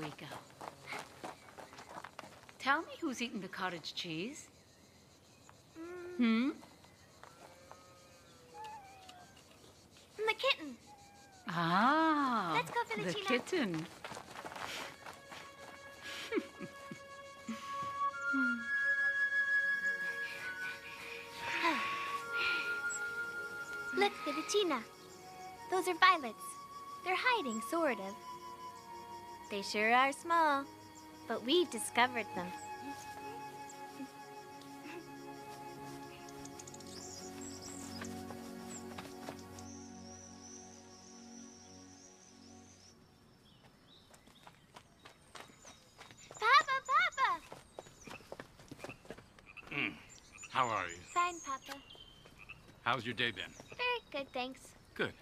we go. Tell me who's eating the cottage cheese? The kitten. Ah, Let's go, the Felicina. kitten. Look, Felicina. Those are violets. They're hiding, sort of. They sure are small, but we've discovered them. Papa! How are you? Fine, Papa. How's your day been? Very good, thanks. Good.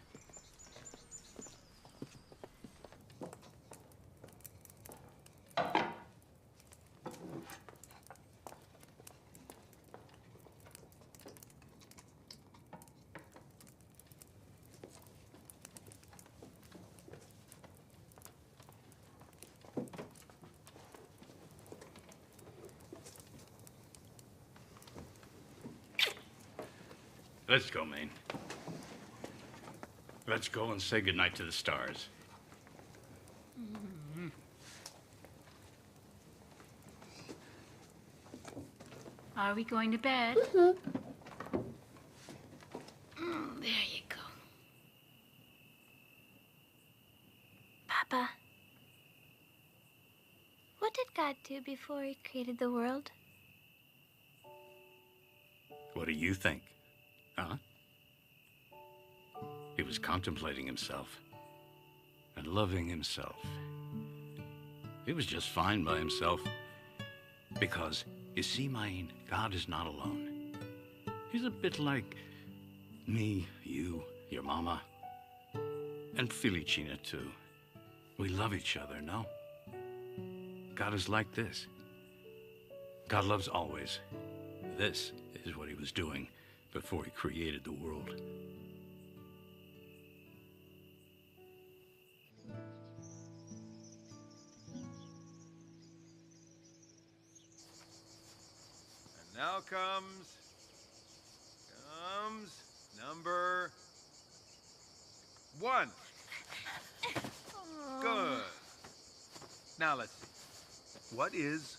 Let's go, Maine. Let's go and say goodnight to the stars. Are we going to bed? There you go. Papa, what did God do before he created the world? What do you think? Huh? He was contemplating himself and loving himself. He was just fine by himself because, you see, Maine, God is not alone. He's a bit like me, you, your mama, and Felicina, too. We love each other, no? God is like this. God loves always. This is what he was doing before he created the world. And now comes number 1. Good. Now let's see. What is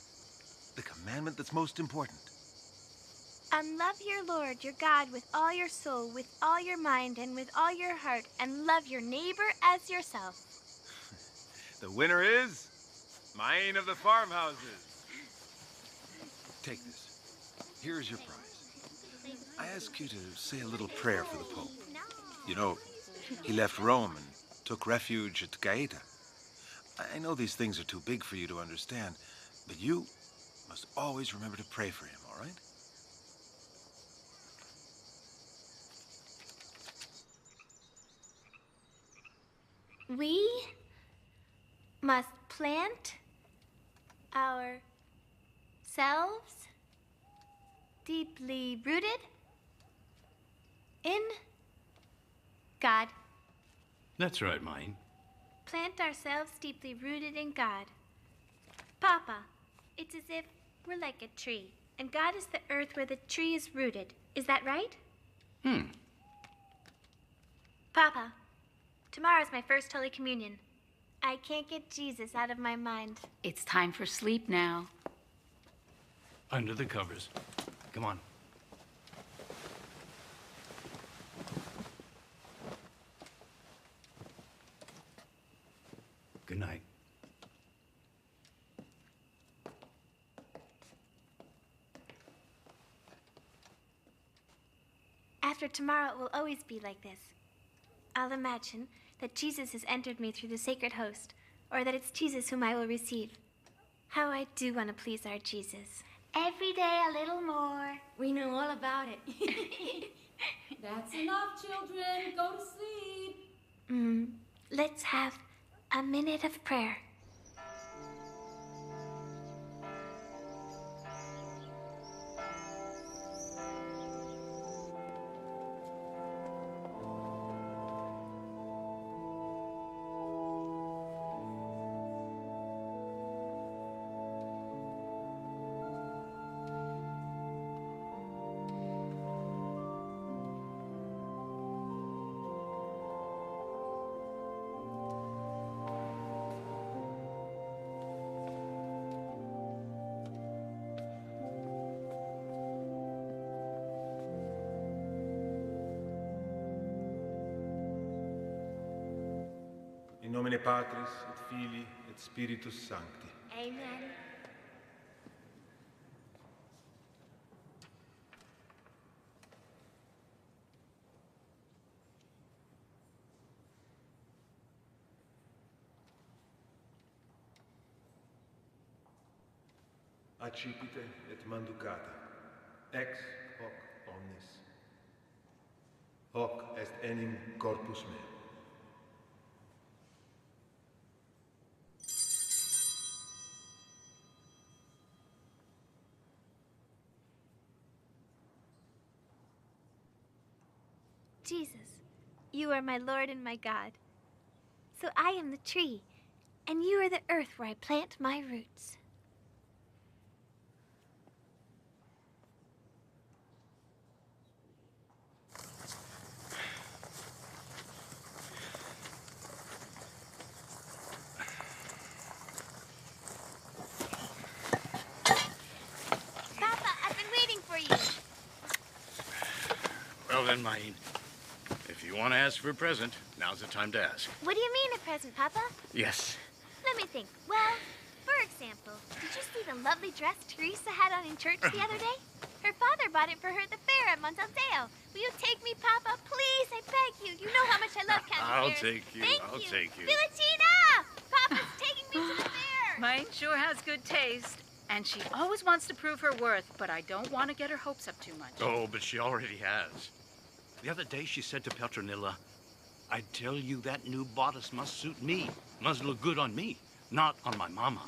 the commandment that's most important? And love your Lord, your God, with all your soul, with all your mind, and with all your heart, and love your neighbor as yourself. The winner is Maine of the farmhouses. Take this. Here's your prize. I ask you to say a little prayer for the Pope. You know, he left Rome and took refuge at Gaeta. I know these things are too big for you to understand, but you must always remember to pray for him, all right? We must plant ourselves deeply rooted in God. That's right, Maine. Plant ourselves deeply rooted in God. Papa, it's as if we're like a tree, and God is the earth where the tree is rooted. Is that right? Papa, tomorrow's my first Holy Communion. I can't get Jesus out of my mind. It's time for sleep now. Under the covers. Come on. Good night. After tomorrow, it will always be like this. I'll imagine that Jesus has entered me through the sacred host, or that it's Jesus whom I will receive. How I do want to please our Jesus. Every day a little more. We know all about it. That's enough, children. Go to sleep. Let's have a minute of prayer. nomine Patris et Filii et Spiritus Sancti. Amen. Accipite et manducata, ex hoc omnis. Hoc est enim corpus meum. Jesus, you are my Lord and my God. So I am the tree, and you are the earth where I plant my roots. Papa, I've been waiting for you. Well then, Maine, if you want to ask for a present, now's the time to ask. What do you mean a present, Papa? Yes. Let me think. Well, for example, did you see the lovely dress Teresa had on in church the other day? Her father bought it for her at the fair at Mazzarello. Will you take me, Papa? Please, I beg you. You know how much I love candy I'll fairs. take you. Thank I'll you. take you. Filatina! Papa's taking me to the fair. Mine sure has good taste. And she always wants to prove her worth, but I don't want to get her hopes up too much. Oh, but she already has. The other day she said to Petronilla, I tell you that new bodice must suit me. Must look good on me, not on my mama.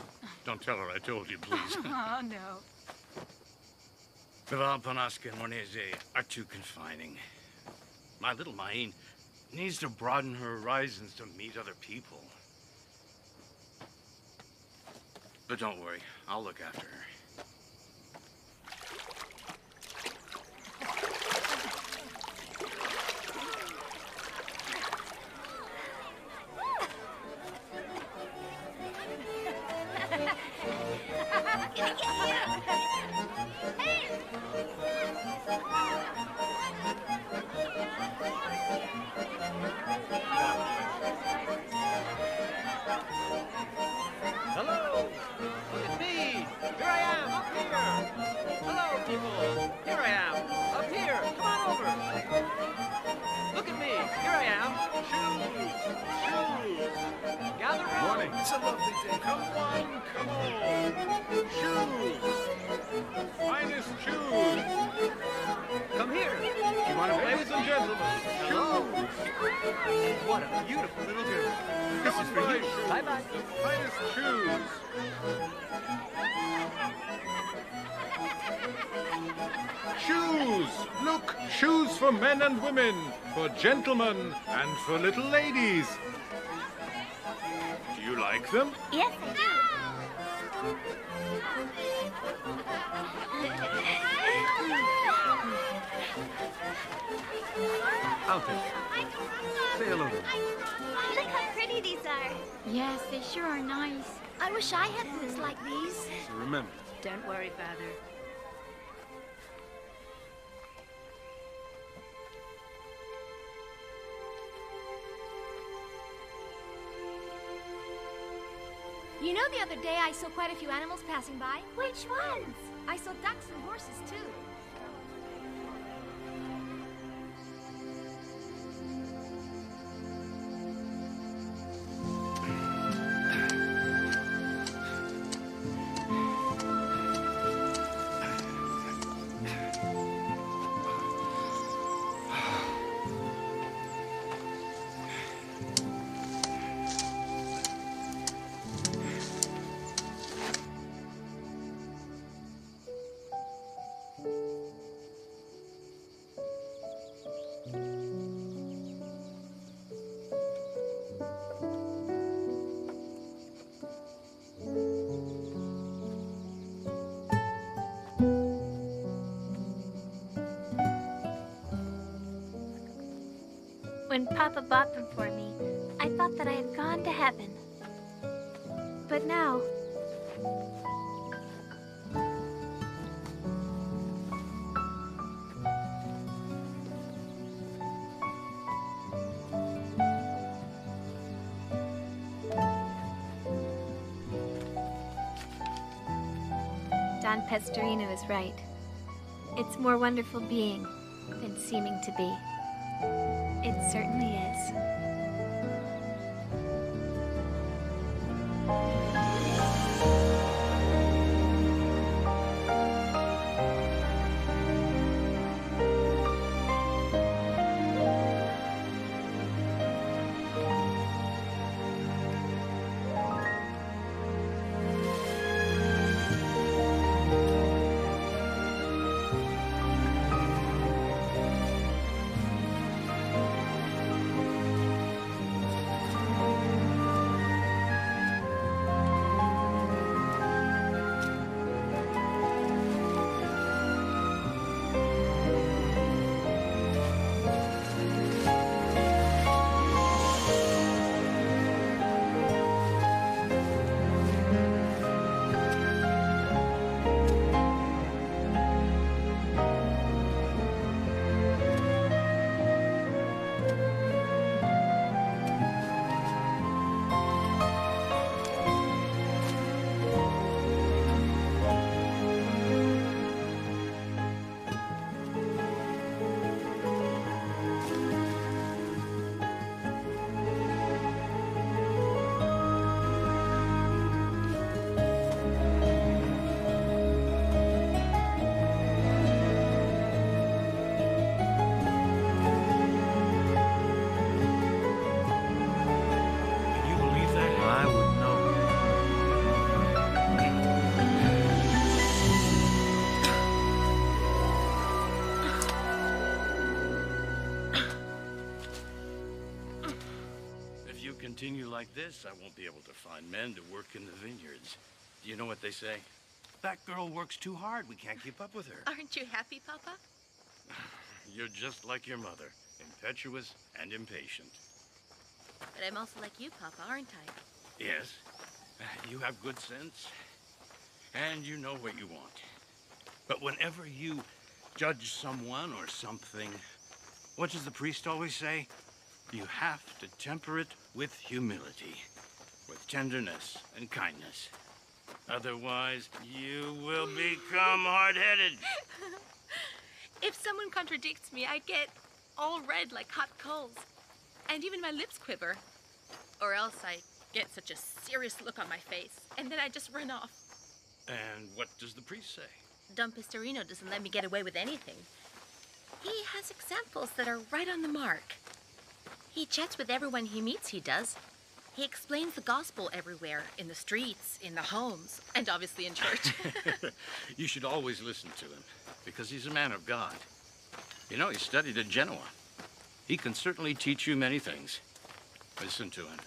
Don't tell her I told you, please. Oh, no. The Valpanaska and Monese are too confining. My little Maine needs to broaden her horizons to meet other people. But don't worry, I'll look after her. Hello! Look at me! Here I am, up here! Hello, people! Here I am, up here! Come on over! Look at me! Here I am! Shoes! Shoes! Gather round! Morning. It's a lovely day. Come on, come on! Shoes! Finest shoes! Come here! You want to play? Ladies and gentlemen, shoes! What a beautiful little girl! This is for you! Bye-bye! Finest shoes! Shoes! Look! Shoes for men and women, for gentlemen and for little ladies. Do you like them? Yes, I do. I'll take them. Say hello to them. Look how pretty these are. Yes, they sure are nice. I wish I had boots like these. So remember, Don't worry, Father. You know, the other day I saw quite a few animals passing by. Which ones? I saw ducks and horses, too. When Papa bought them for me, I thought that I had gone to heaven. But now, Don Pestorino is right. It's more wonderful being than seeming to be. It certainly is. Can you believe that? I wouldn't know. If you continue like this, I won't be able to find men to work in the vineyards. Do you know what they say? That girl works too hard. We can't keep up with her. Aren't you happy, Papa? You're just like your mother, impetuous and impatient. But I'm also like you, Papa, aren't I? Yes, you have good sense, and you know what you want. But whenever you judge someone or something, what does the priest always say? You have to temper it with humility, with tenderness and kindness. Otherwise, you will become hard-headed. If someone contradicts me, I get all red like hot coals. And even my lips quiver. Or else I get such a serious look on my face, and then I just run off. And what does the priest say? Don Pistorino doesn't let me get away with anything. He has examples that are right on the mark. He chats with everyone he meets, he does. He explains the gospel everywhere, in the streets, in the homes, and obviously in church. You should always listen to him, because he's a man of God. You know, he studied at Genoa. He can certainly teach you many things. Listen to him.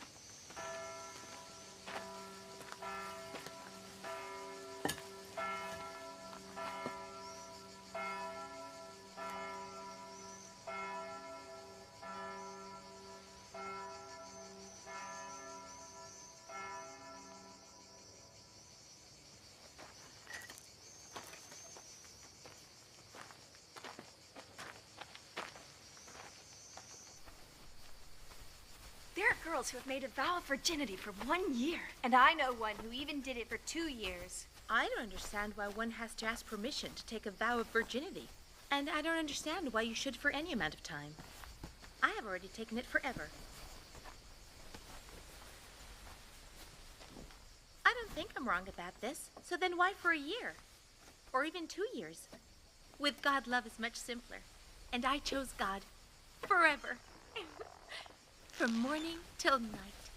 There are girls who have made a vow of virginity for 1 year. And I know one who even did it for 2 years. I don't understand why one has to ask permission to take a vow of virginity. And I don't understand why you should for any amount of time. I have already taken it forever. I don't think I'm wrong about this. So then why for a year? Or even 2 years? With God, love is much simpler. And I chose God forever. From morning till night.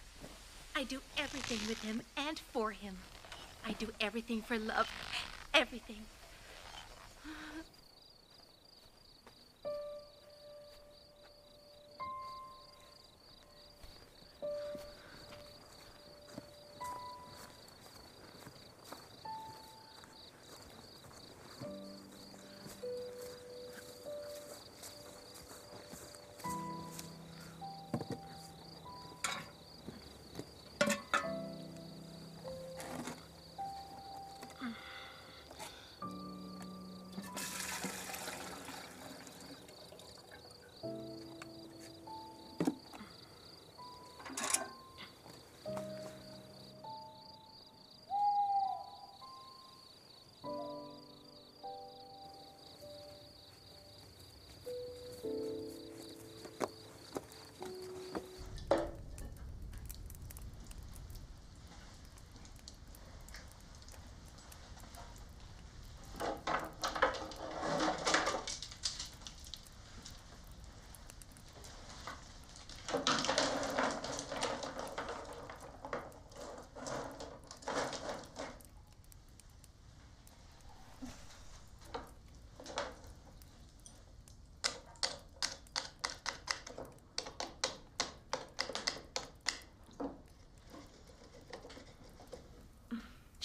I do everything with him and for him. I do everything for love. Everything.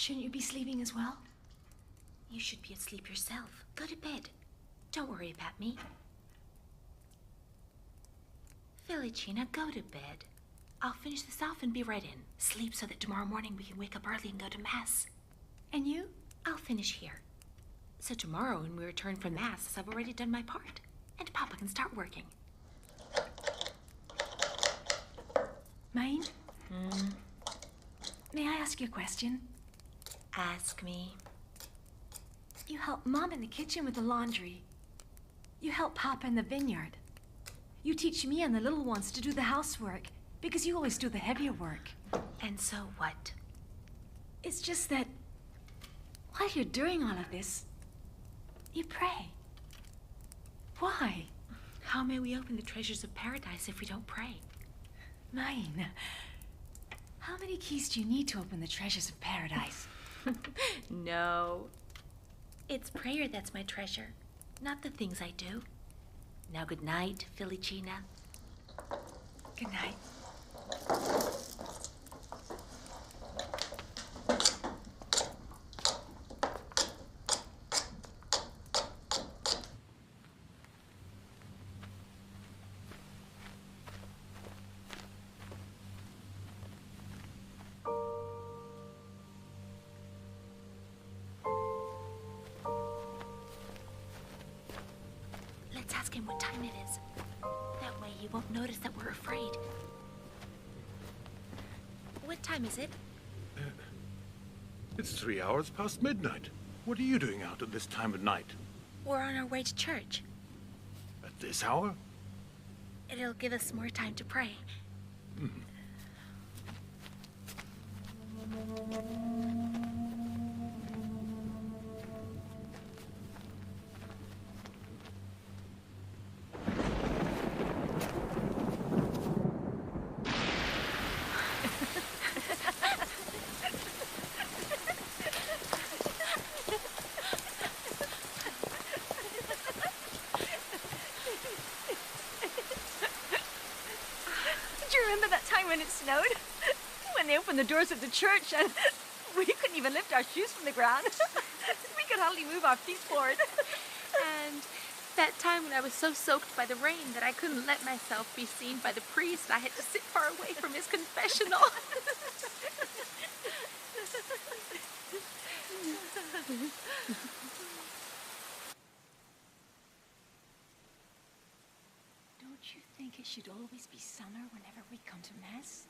Shouldn't you be sleeping as well? You should be asleep yourself. Go to bed. Don't worry about me. Felicina, go to bed. I'll finish this off and be right in. Sleep so that tomorrow morning we can wake up early and go to Mass. And you? I'll finish here. So tomorrow when we return from Mass, I've already done my part. And Papa can start working. Mine? May I ask you a question? Ask me. You help Mom in the kitchen with the laundry. You help Papa in the vineyard. You teach me and the little ones to do the housework, because you always do the heavier work. And so what? It's just that while you're doing all of this, you pray. Why? How may we open the treasures of paradise if we don't pray? Mine. How many keys do you need to open the treasures of paradise? No. It's prayer that's my treasure, not the things I do. Now good night, Felicina. Good night. Let's ask him what time it is. That way he won't notice that we're afraid. What time is it? It's 3 hours past midnight. What are you doing out at this time of night? We're on our way to church. At this hour? It'll give us more time to pray. Do you remember that time when it snowed? When they opened the doors of the church and we couldn't even lift our shoes from the ground. We could hardly move our feet forward. And that time when I was so soaked by the rain that I couldn't let myself be seen by the priest, I had to sit far away from his confessional. Don't you think it should always be summer whenever we come to Mass?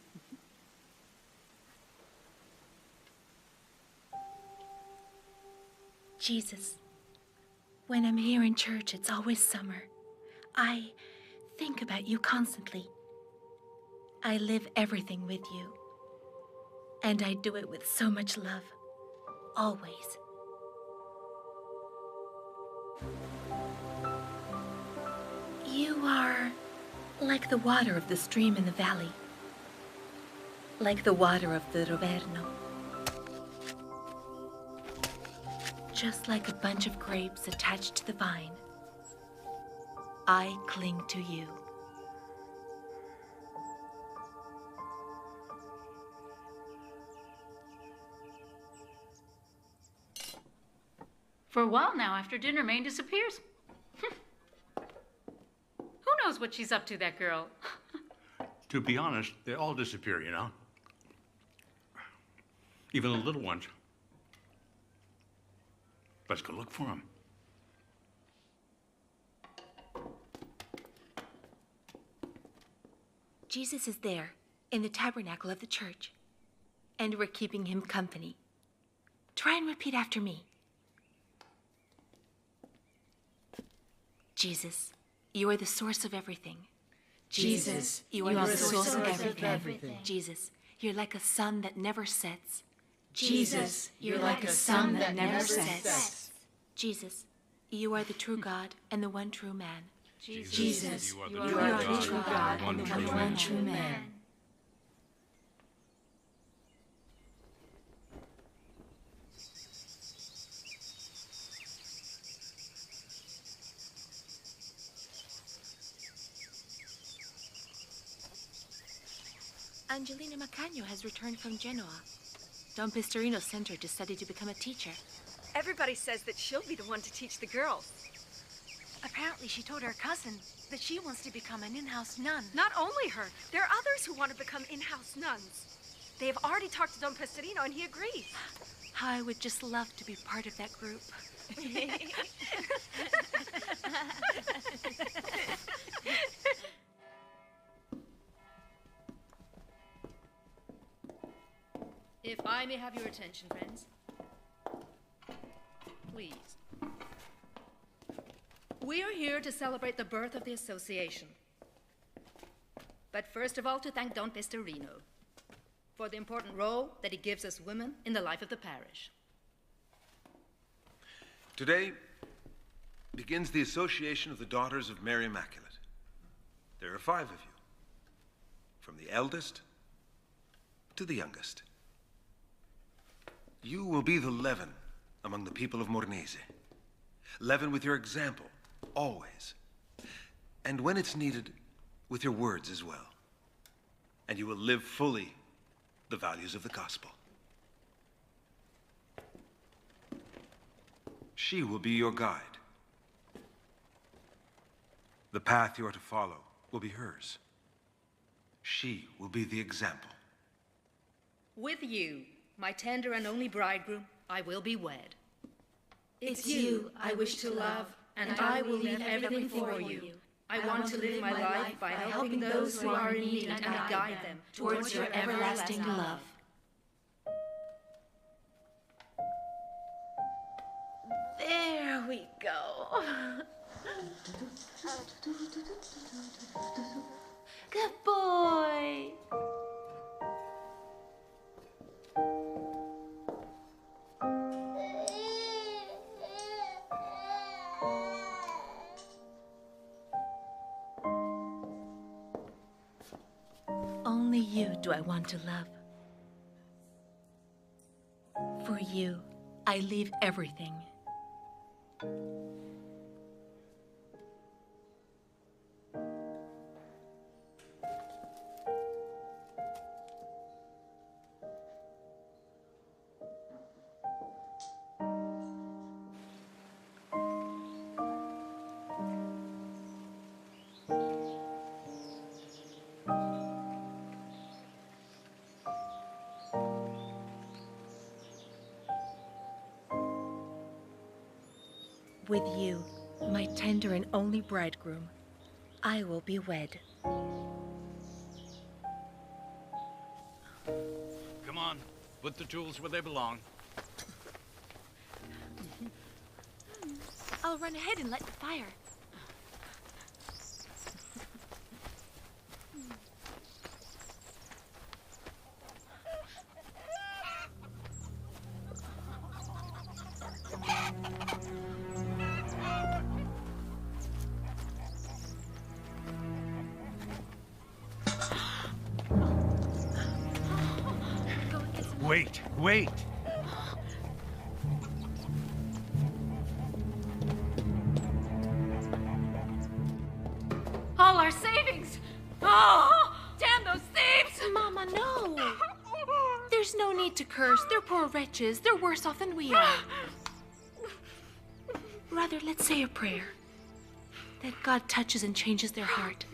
Jesus, when I'm here in church, it's always summer. I think about you constantly. I live everything with you. And I do it with so much love. Always. You are like the water of the stream in the valley. Like the water of the Roverno. Just like a bunch of grapes attached to the vine, I cling to you. For a while now, after dinner, Maine disappears. Who knows what she's up to, that girl? To be honest, they all disappear, you know? Even the little ones. Let's go look for them. Jesus is there, in the tabernacle of the church, and we're keeping him company. Try and repeat after me. Jesus, you are the source of everything. Jesus, you are the source of everything. Jesus, you're like a sun that never sets. Jesus, you're like a sun that never sets. Jesus, you are the true God and the one true man. Jesus, you you are the true God and the one true man. Angelina Macagno has returned from Genoa. Don Pistorino sent her to study to become a teacher. Everybody says that she'll be the one to teach the girls. Apparently she told her cousin that she wants to become an in-house nun. Not only her, there are others who want to become in-house nuns. They have already talked to Don Pistorino and he agrees. How I would just love to be part of that group. If I may have your attention, friends. Please. We are here to celebrate the birth of the association. But first of all, to thank Don Pistorino for the important role that he gives us women in the life of the parish. Today begins the Association of the Daughters of Mary Immaculate. There are 5 of you, from the eldest to the youngest. You will be the leaven among the people of Mornese. Leaven with your example, always. And when it's needed, with your words as well. And you will live fully the values of the gospel. She will be your guide. The path you are to follow will be hers. She will be the example. With you, my tender and only bridegroom, I will be wed. It's you I wish to love, and I will leave everything for you. I want to live my life by helping those who are in need and guide them towards your everlasting love. There we go. Good boy. Only you do I want to love. For you, I leave everything. With you, my tender and only bridegroom, I will be wed. Come on, put the tools where they belong. I'll run ahead and light the fire. Wait. All our savings! Oh, damn those thieves! Mama, no! There's no need to curse. They're poor wretches. They're worse off than we are. Rather, let's say a prayer. That God touches and changes their heart.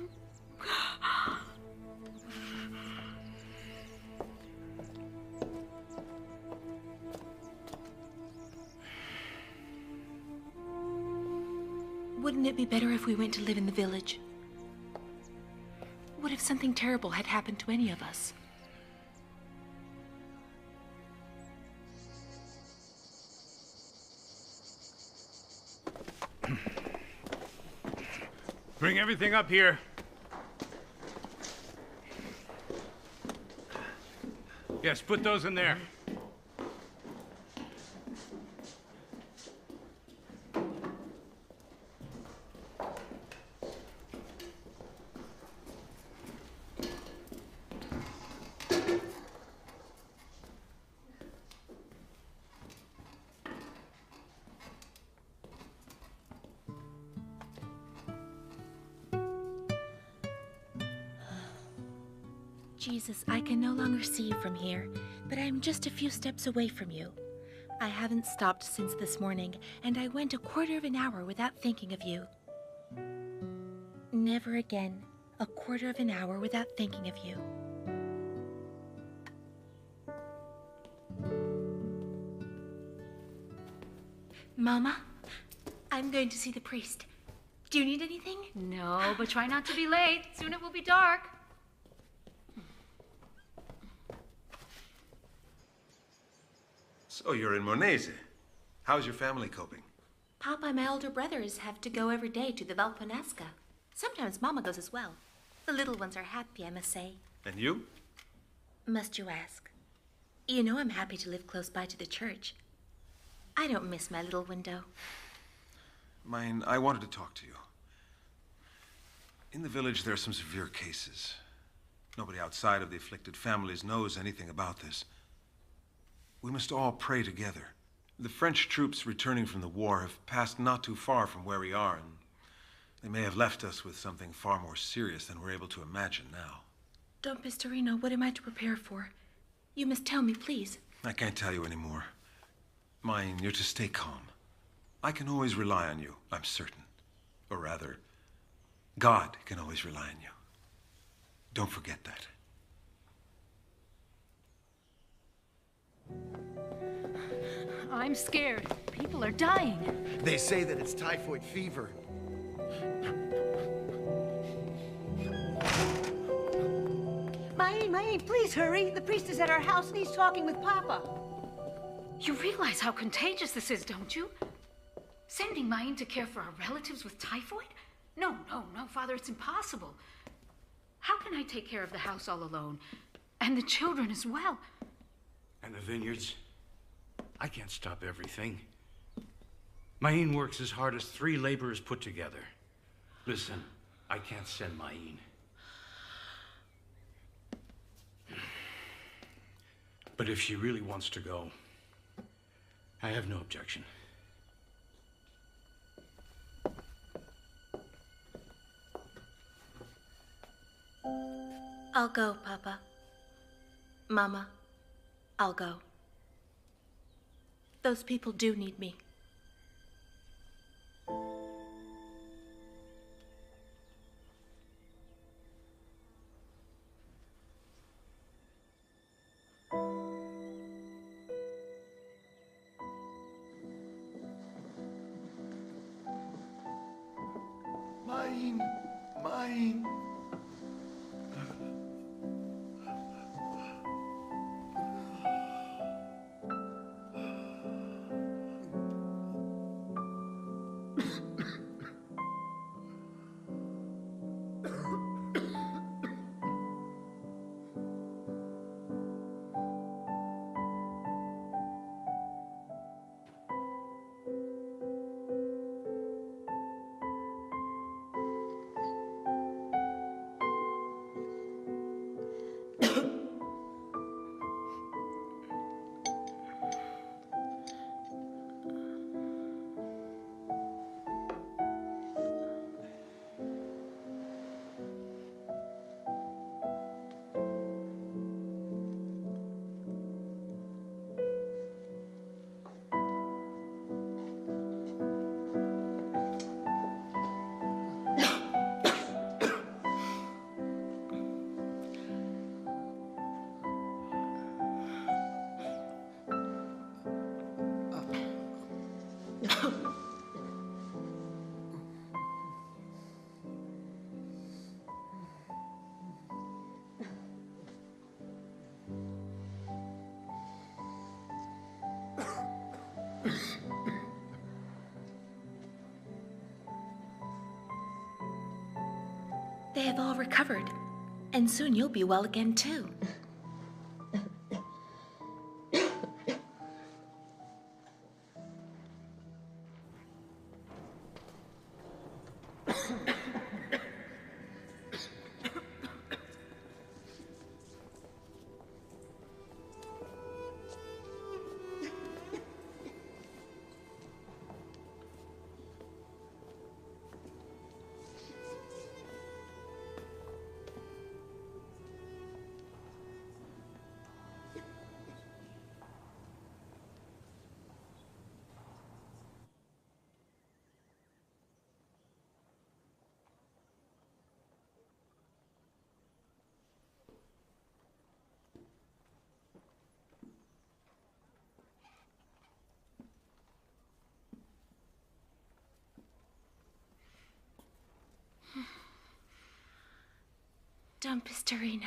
Wouldn't it be better if we went to live in the village? What if something terrible had happened to any of us? Bring everything up here. Yes, put those in there. Jesus, I can no longer see you from here. but I'm just a few steps away from you. I haven't stopped since this morning, and I went a quarter of an hour without thinking of you. Never again, a quarter of an hour without thinking of you. Mama, I'm going to see the priest. Do you need anything? No, but try not to be late. Soon it will be dark. So you're in Monese. How's your family coping? Papa and my older brothers have to go every day to the Valponasca. Sometimes Mama goes as well. The little ones are happy, I must say. And you? Must you ask? You know I'm happy to live close by to the church. I don't miss my little window. Mine, I wanted to talk to you. In the village, there are some severe cases. Nobody outside of the afflicted families knows anything about this. We must all pray together. The French troops returning from the war have passed not too far from where we are, and they may have left us with something far more serious than we're able to imagine now. Don Pistorino, what am I to prepare for? You must tell me, please. I can't tell you anymore. Mine, you're to stay calm. I can always rely on you, I'm certain. Or rather, God can always rely on you. Don't forget that. I'm scared. People are dying. They say that it's typhoid fever. Mae, please hurry. The priest is at our house and he's talking with Papa. You realize how contagious this is, don't you? Sending Maine to care for our relatives with typhoid? No, Father, it's impossible. How can I take care of the house all alone? And the children as well? And the vineyards? I can't stop everything. Maine works as hard as 3 laborers put together. Listen, I can't send Maine. But if she really wants to go, I have no objection. I'll go, Papa. Mama, I'll go. Those people do need me. Mine. They have all recovered, and soon you'll be well again, too. Don Pistorino.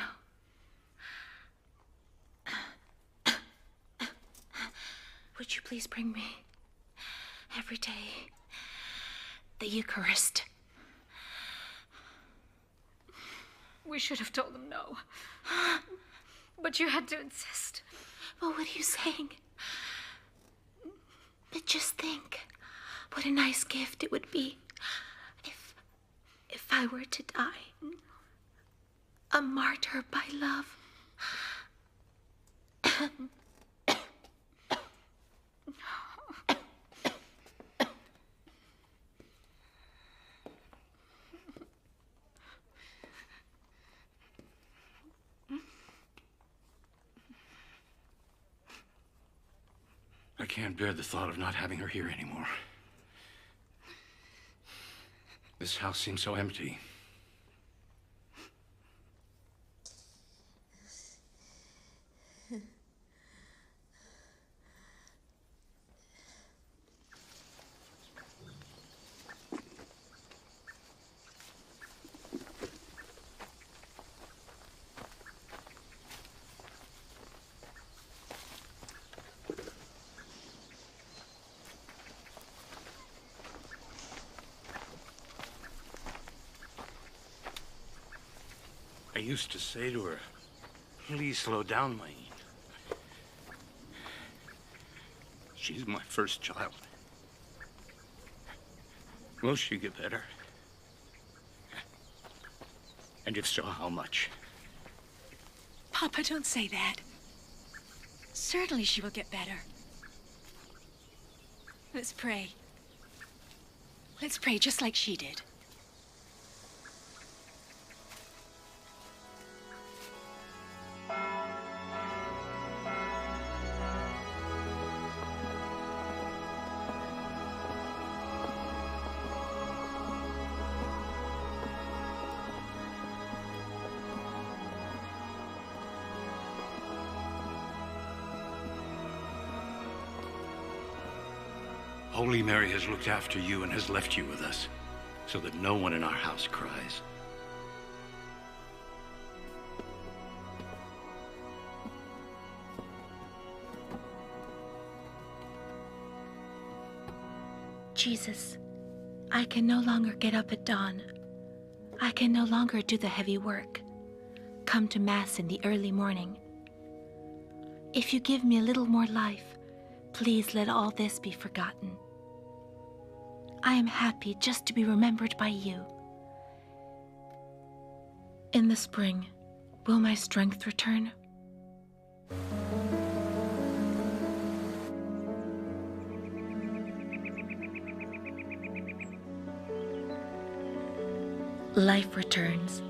Would you please bring me every day the Eucharist? We should have told them no. But you had to insist. Well, what are you saying? But just think what a nice gift it would be if I were to die. A martyr by love. I can't bear the thought of not having her here anymore. This house seems so empty. I used to say to her, please slow down, Maine. She's my first child. Will she get better? And if so, how much? Papa, don't say that. Certainly she will get better. Let's pray. Let's pray just like she did. Holy Mary has looked after you and has left you with us, so that no one in our house cries. Jesus, I can no longer get up at dawn. I can no longer do the heavy work, come to Mass in the early morning. If you give me a little more life, please let all this be forgotten. I am happy just to be remembered by you. In the spring, will my strength return? Life returns.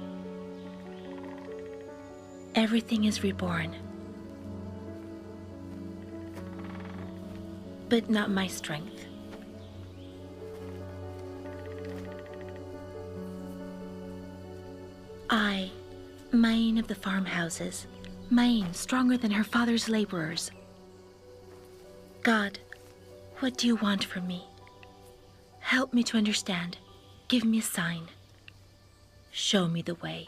Everything is reborn. But not my strength. I, Maine of the farmhouses, Maine stronger than her father's laborers. God, what do you want from me? Help me to understand. Give me a sign. Show me the way.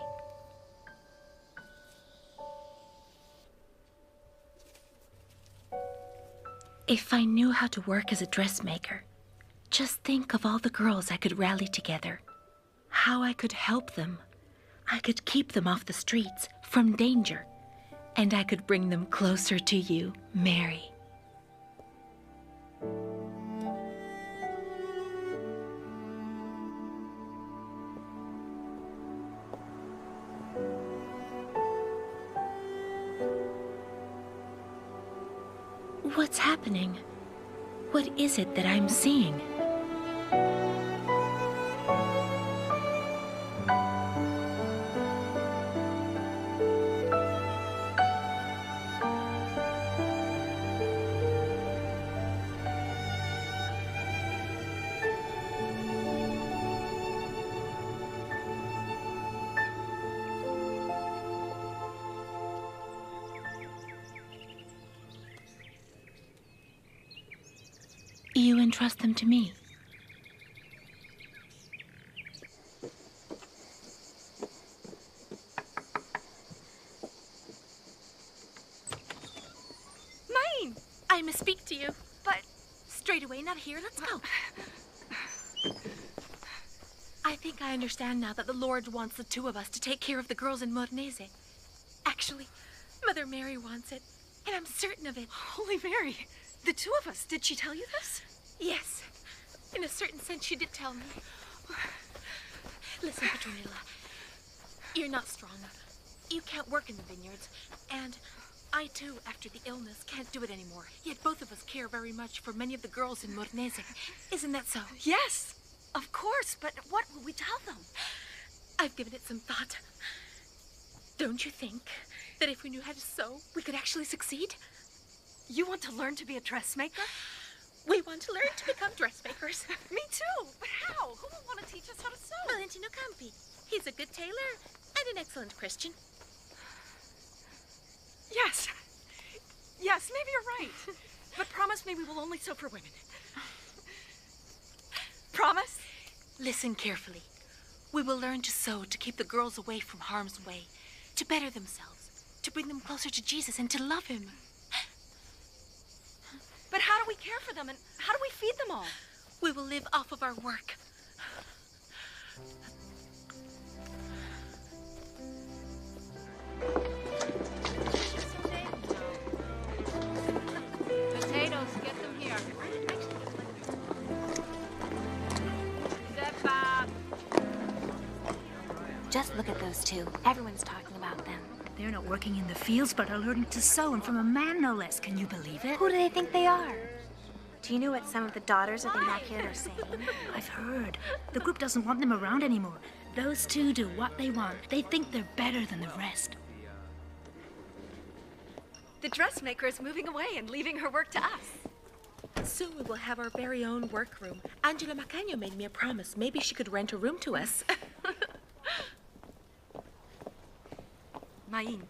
If I knew how to work as a dressmaker, just think of all the girls I could rally together. How I could help them. I could keep them off the streets, from danger, and I could bring them closer to you, Mary. What's happening? What is it that I'm seeing? You entrust them to me. But... Straight away, not here. Let's go. I think I understand now that the Lord wants the two of us to take care of the girls in Mornese. Actually, Mother Mary wants it, and I'm certain of it. Holy Mary, the two of us, did she tell you this? Yes. In a certain sense, she did tell me. Listen, Petronilla, you're not strong. You can't work in the vineyards, and I, too, after the illness, can't do it anymore. Yet both of us care very much for many of the girls in Mornese. Isn't that so? Yes, of course, but what will we tell them? I've given it some thought. Don't you think that if we knew how to sew, we could actually succeed? You want to learn to be a dressmaker? We want to learn to become dressmakers. Me too, but how? Who will want to teach us how to sew? Valentino Campi. He's a good tailor and an excellent Christian. Yes. Yes, maybe you're right. But promise me we will only sew for women. Promise? Listen carefully. We will learn to sew to keep the girls away from harm's way, to better themselves, to bring them closer to Jesus and to love him. But how do we care for them, and how do we feed them all? We will live off of our work. Potatoes, get them here. Step back. Just look at those two. Everyone's talking about them. They're not working in the fields, but are learning to sew, and from a man, no less. Can you believe it? Who do they think they are? Do you know what some of the daughters of the Immaculate are saying? I've heard. The group doesn't want them around anymore. Those two do what they want. They think they're better than the rest. The dressmaker is moving away and leaving her work to us. Soon we will have our very own workroom. Angela Macagno made me a promise. Maybe she could rent a room to us. Maïn,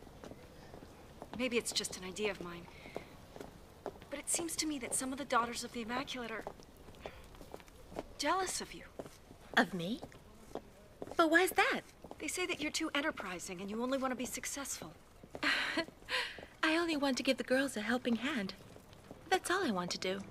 maybe it's just an idea of mine, but it seems to me that some of the daughters of the Immaculate are jealous of you. Of me? But why is that? They say that you're too enterprising and you only want to be successful. I only want to give the girls a helping hand. That's all I want to do.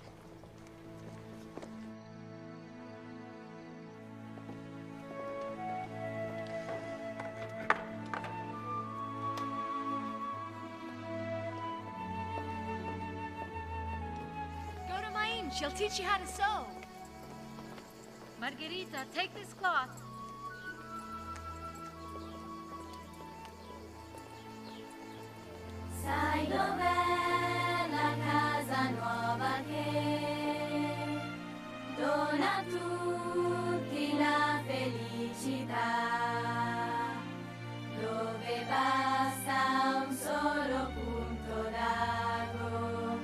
She'll teach you how to sew. Margherita, take this cloth. Sai dov'è la casa nuova che dona a tutti la felicità, dove basta un solo punto d'ago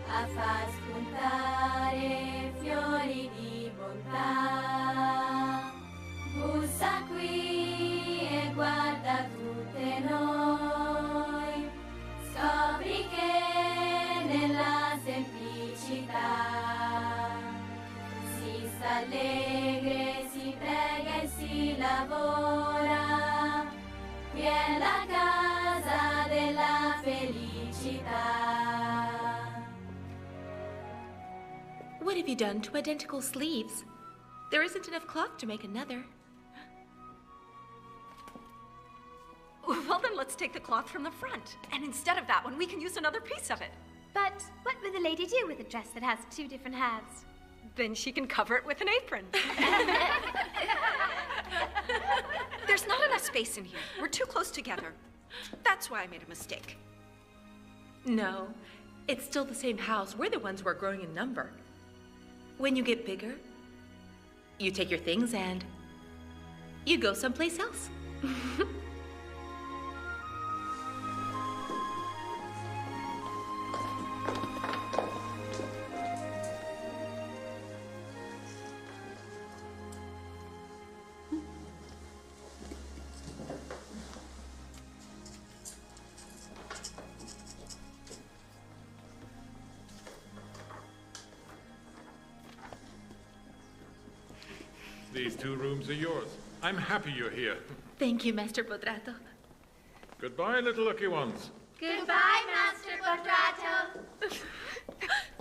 a far spuntare fiori di bontà. Bussa qui e guarda tutte noi, scopri che nella semplicità si sta allegre, si prega e si lavora, qui è la casa della felicità. What have you done to identical sleeves? There isn't enough cloth to make another. Well, then let's take the cloth from the front. And instead of that one, we can use another piece of it. But what would the lady do with a dress that has two different halves? Then she can cover it with an apron. There's not enough space in here. We're too close together. That's why I made a mistake. No, it's still the same house. We're the ones who are growing in number. When you get bigger, you take your things and you go someplace else. These 2 rooms are yours. I'm happy you're here. Thank you, Master Podrato. Goodbye, little lucky ones. Goodbye, Master Quadrato.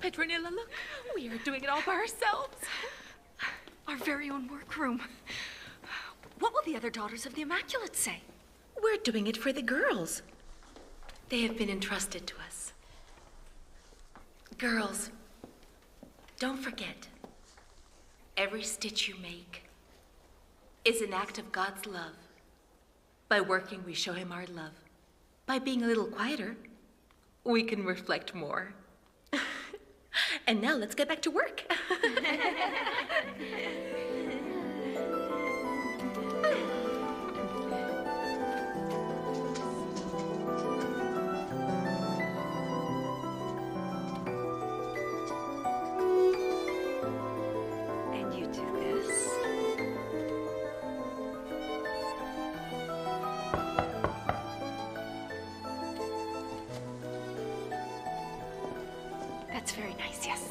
Petronilla, look. We are doing it all by ourselves. Our very own workroom. What will the other daughters of the Immaculate say? We're doing it for the girls. They have been entrusted to us. Girls, don't forget, every stitch you make is an act of God's love. By working, we show him our love. By being a little quieter, we can reflect more. And now let's get back to work. And you do this. That's very nice, yes.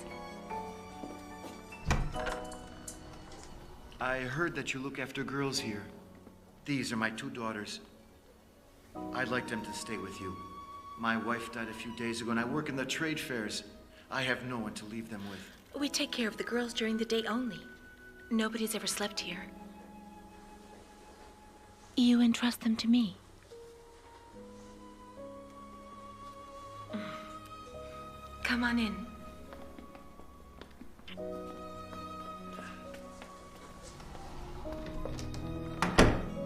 I heard that you look after girls here. These are my 2 daughters. I'd like them to stay with you. My wife died a few days ago, and I work in the trade fairs. I have no one to leave them with. We take care of the girls during the day only. Nobody's ever slept here. You entrust them to me. Come on in.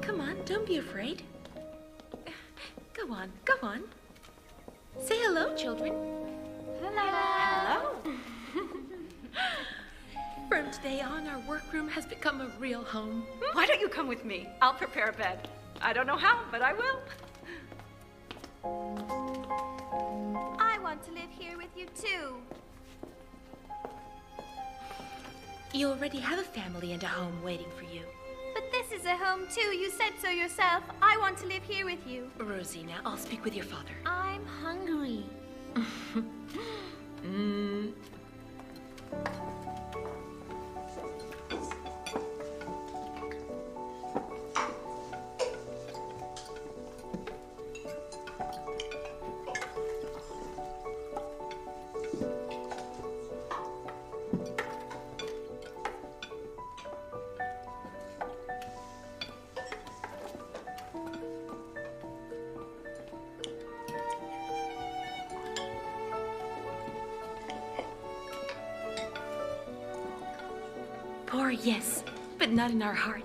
Come on, don't be afraid. Go on, go on. Say hello, children. Hello. From today on, our workroom has become a real home. Why don't you come with me? I'll prepare a bed. I don't know how, but I will. I want to live here with you too. You already have a family and a home waiting for you. But this is a home too. You said so yourself. I want to live here with you. Rosina, I'll speak with your father. I'm hungry. Poor, yes, but not in our heart.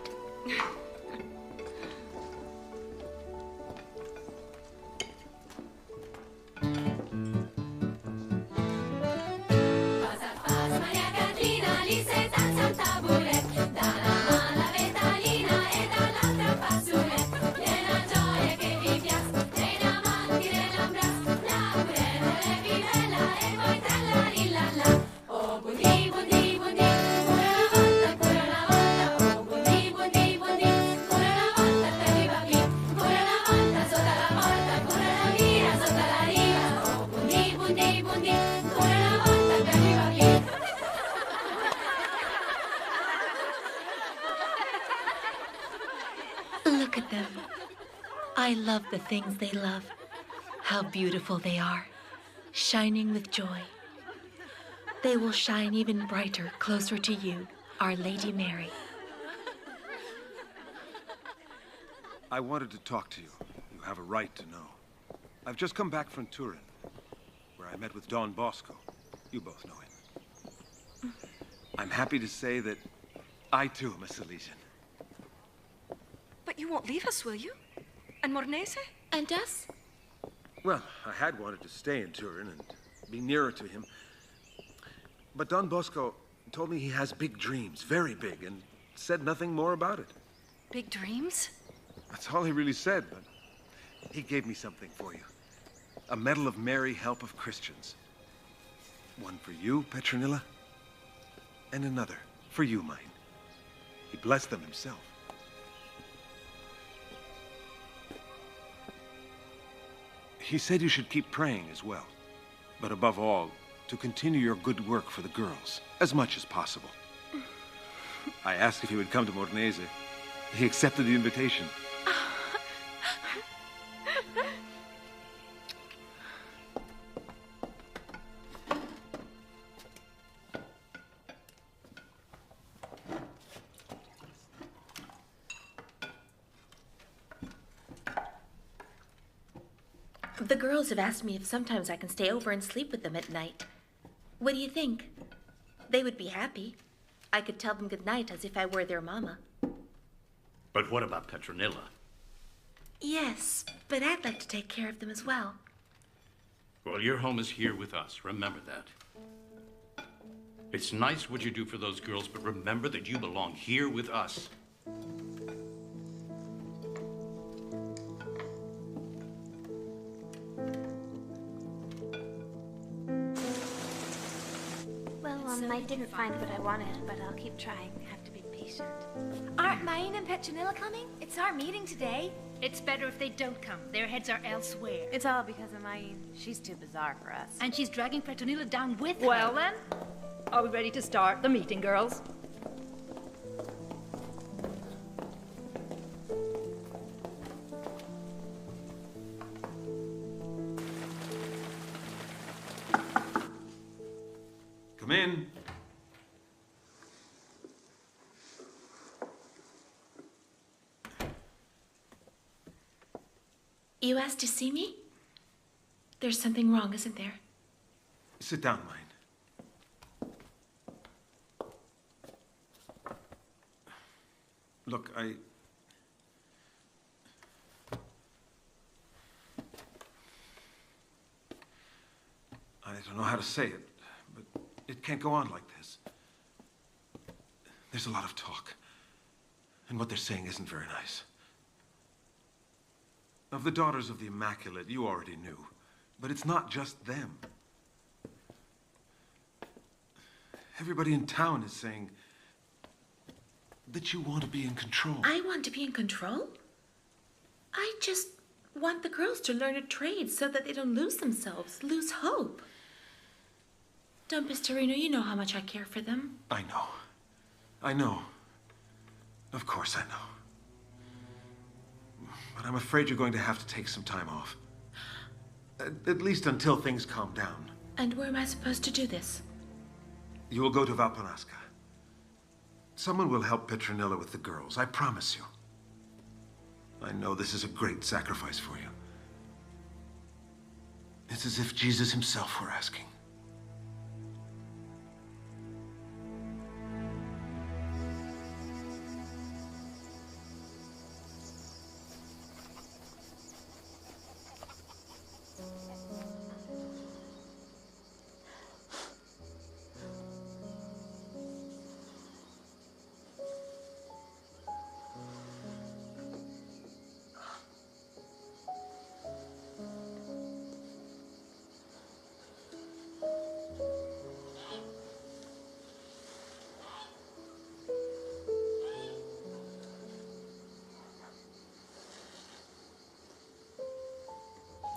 Look at them. I love the things they love. How beautiful they are, shining with joy. They will shine even brighter closer to you, Our Lady Mary. I wanted to talk to you. You have a right to know. I've just come back from Turin, where I met with Don Bosco. You both know him. I'm happy to say that I too am a Salesian. But you won't leave us, will you? And Mornese? And us? Well, I had wanted to stay in Turin and be nearer to him. But Don Bosco told me he has big dreams, very big, and said nothing more about it. Big dreams? That's all he really said, but he gave me something for you. A Medal of Mary Help of Christians. One for you, Petronilla, and another for you, mine. He blessed them himself. He said you should keep praying as well, but above all, to continue your good work for the girls, as much as possible. I asked if he would come to Mornese. He accepted the invitation. The girls have asked me if sometimes I can stay over and sleep with them at night. What do you think? They would be happy. I could tell them good night as if I were their mama. But what about Petronilla? Yes, but I'd like to take care of them as well. Well, your home is here with us. Remember that. It's nice what you do for those girls, but remember that you belong here with us. I didn't find what I wanted, but I'll keep trying. I have to be patient. Aren't Maine and Petronilla coming? It's our meeting today. It's better if they don't come. Their heads are elsewhere. It's all because of Maine. She's too bizarre for us. And she's dragging Petronilla down with her. Well then, are we ready to start the meeting, girls? Come in. You asked to see me? There's something wrong, isn't there? Sit down, Mine. Look, I don't know how to say it, but it can't go on like this. There's a lot of talk, and what they're saying isn't very nice. Of the Daughters of the Immaculate, you already knew, but it's not just them. Everybody in town is saying that you want to be in control. I want to be in control? I just want the girls to learn a trade so that they don't lose themselves, lose hope. Don Pistorino, you know how much I care for them. I know. I know. Of course I know. But I'm afraid you're going to have to take some time off. At least until things calm down. And where am I supposed to do this? You will go to Valparaiso. Someone will help Petronilla with the girls, I promise you. I know this is a great sacrifice for you. It's as if Jesus himself were asking.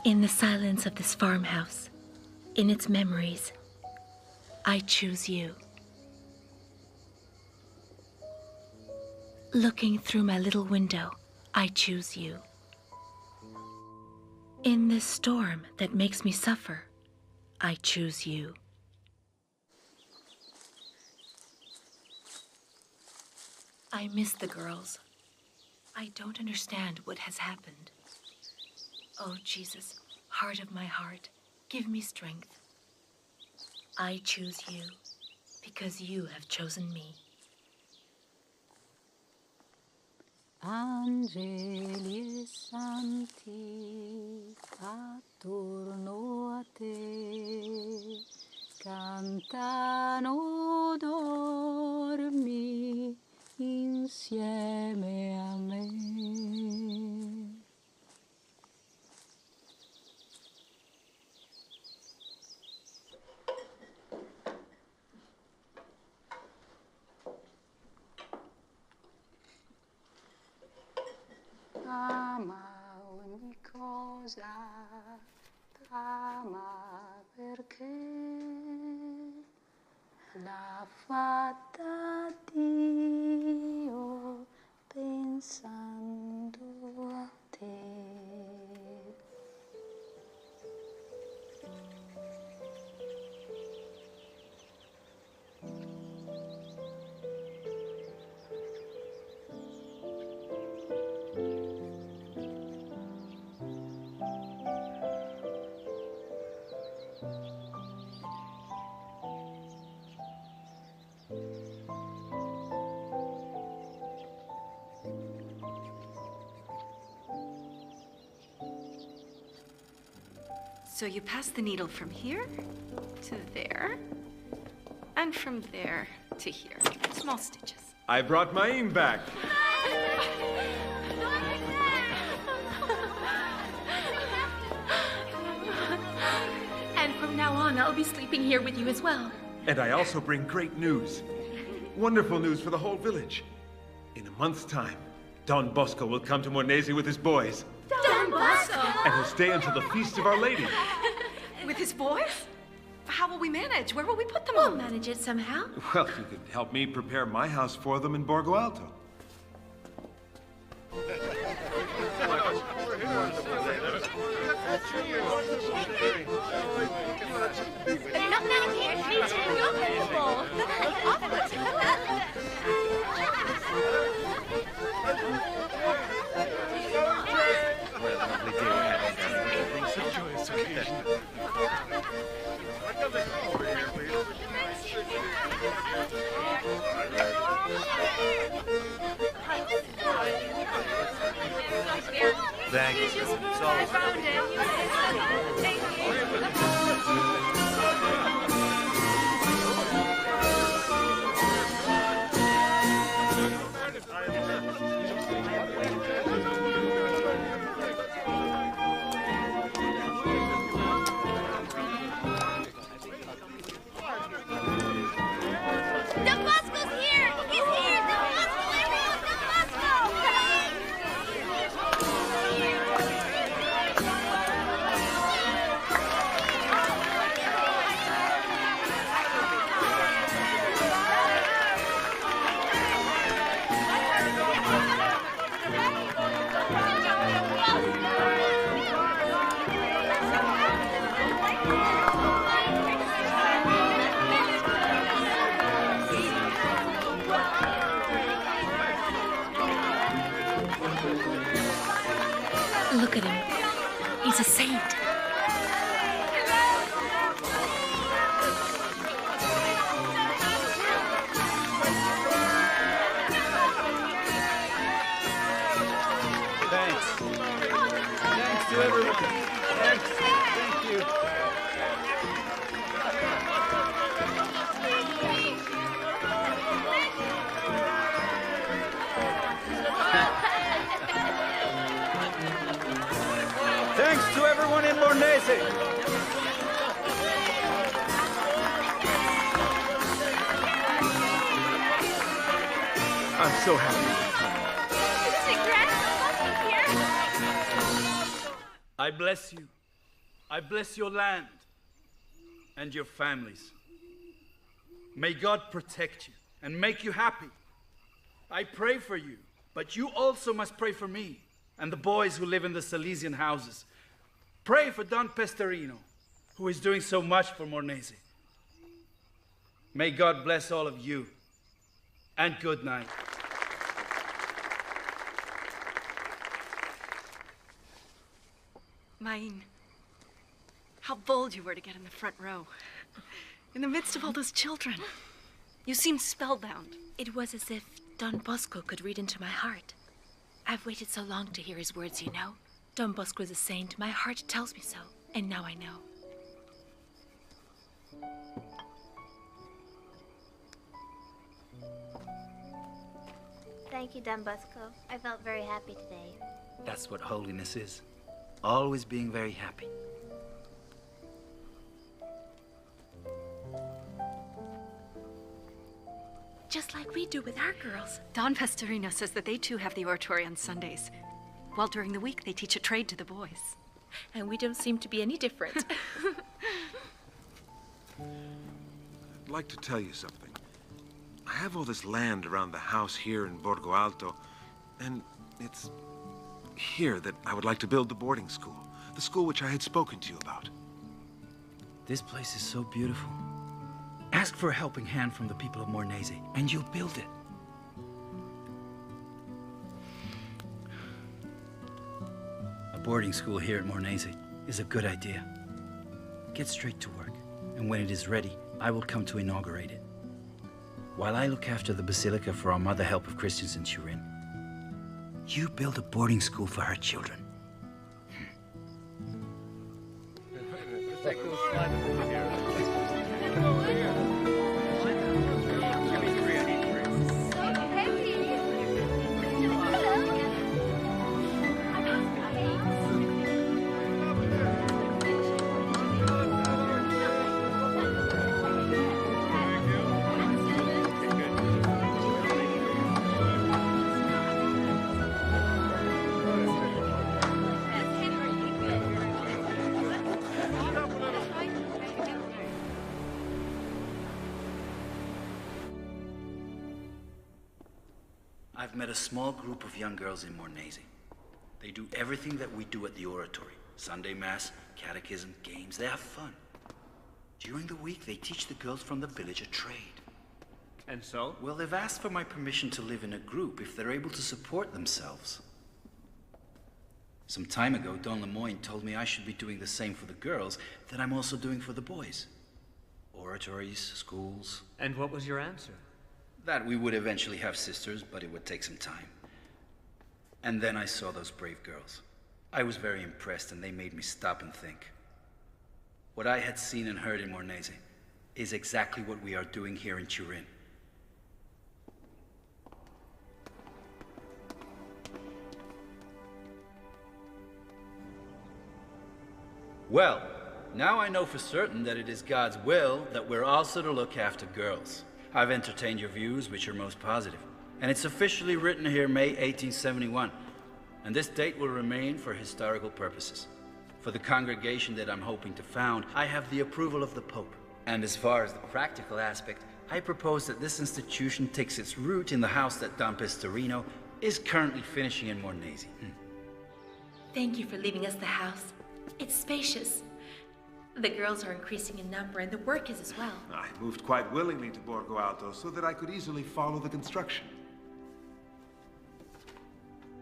In the silence of this farmhouse, in its memories, I choose you. Looking through my little window, I choose you. In this storm that makes me suffer, I choose you. I miss the girls. I don't understand what has happened. Oh, Jesus, heart of my heart, give me strength. I choose you because you have chosen me. Angeli e santi attorno a te cantano, dormi insieme a me. Ama ogni cosa, ama perché l'ha fatta Dio pensando a te. So you pass the needle from here to there, and from there to here. Small stitches. I brought Maim back. And from now on, I'll be sleeping here with you as well. And I also bring great news. Wonderful news for the whole village. In a month's time, Don Bosco will come to Mornese with his boys. Don Bosco! And he'll stay until the Feast of Our Lady. With his boys? How will we manage? Where will we put them We'll all? manage it somehow. Well, you could help me prepare my house for them in Borgo Alto. Not down here, me too. You're beautiful. What a lovely day we're having down here. Everything's a joyous occasion. Thank you. It's always Don Bosco's here! He's here! Don Bosco! Everyone! Don Bosco! Look at him. He's a saint. Thanks. Thanks to everyone. Thanks. Thank you. Thanks to everyone in Mornese. I'm so happy. I bless you. I bless your land and your families. May God protect you and make you happy. I pray for you, but you also must pray for me and the boys who live in the Salesian houses. Pray for Don Pesterino, who is doing so much for Mornese. May God bless all of you, and good night. Main, how bold you were to get in the front row. In the midst of all those children. You seemed spellbound. It was as if Don Bosco could read into my heart. I've waited so long to hear his words, you know. Don Bosco is a saint. My heart tells me so. And now I know. Thank you, Don Bosco. I felt very happy today. That's what holiness is. Always being very happy. Just like we do with our girls. Don Pesterino says that they too have the oratory on Sundays, while during the week they teach a trade to the boys. And we don't seem to be any different. I'd like to tell you something. I have all this land around the house here in Borgo Alto, and it's here that I would like to build the boarding school. The school which I had spoken to you about. This place is so beautiful. Ask for a helping hand from the people of Mornese, and you'll build it. A boarding school here at Mornese is a good idea. Get straight to work, and when it is ready, I will come to inaugurate it. While I look after the Basilica for our Mother Help of Christians in Turin, you build a boarding school for her children. take those slides over here. Give me three, I need three. I've met a small group of young girls in Mornese. They do everything that we do at the oratory. Sunday mass, catechism, games. They have fun. During the week, they teach the girls from the village a trade. And so? Well, they've asked for my permission to live in a group if they're able to support themselves. Some time ago, Don Lemoyne told me I should be doing the same for the girls that I'm also doing for the boys. Oratories, schools. And what was your answer? That we would eventually have sisters, but it would take some time. And then I saw those brave girls. I was very impressed, and they made me stop and think. What I had seen and heard in Mornese is exactly what we are doing here in Turin. Well, now I know for certain that it is God's will that we're also to look after girls. I've entertained your views, which are most positive. And it's officially written here May 1871. And this date will remain for historical purposes. For the congregation that I'm hoping to found, I have the approval of the Pope. And as far as the practical aspect, I propose that this institution takes its root in the house that Don Pestorino is currently finishing in Mornese. Thank you for leaving us the house. It's spacious. The girls are increasing in number, and the work is as well. I moved quite willingly to Borgo Alto so that I could easily follow the construction.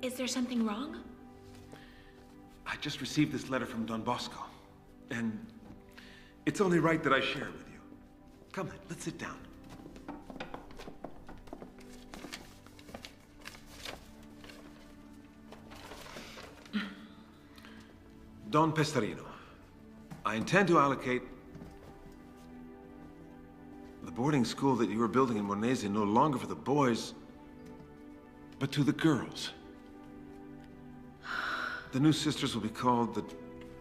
Is there something wrong? I just received this letter from Don Bosco, and it's only right that I share it with you. Come then, let's sit down. Don Pestorino, I intend to allocate the boarding school that you are building in Mornese no longer for the boys, but to the girls. The new sisters will be called the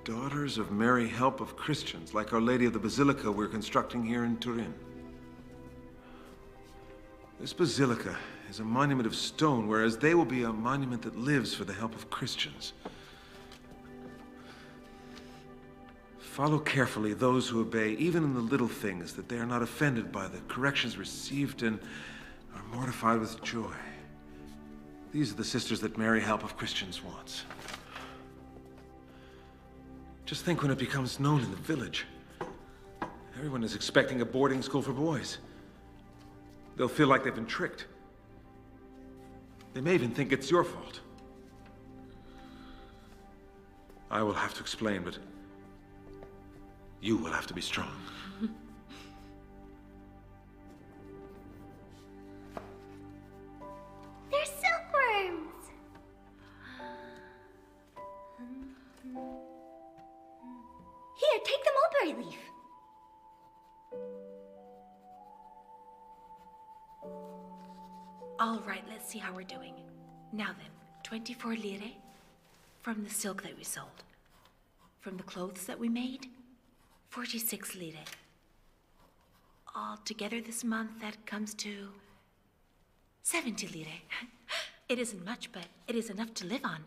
Daughters of Mary Help of Christians, like Our Lady of the Basilica we're constructing here in Turin. This basilica is a monument of stone, whereas they will be a monument that lives for the help of Christians. Follow carefully those who obey, even in the little things, that they are not offended by the corrections received and are mortified with joy. These are the sisters that Mary Help of Christians wants. Just think when it becomes known in the village. Everyone is expecting a boarding school for boys. They'll feel like they've been tricked. They may even think it's your fault. I will have to explain, but you will have to be strong. They're silkworms! Here, take the mulberry leaf. All right, let's see how we're doing. Now then, 24 lire from the silk that we sold. From the clothes that we made, 46 lire. All together this month, that comes to 70 lire. It isn't much, but it is enough to live on.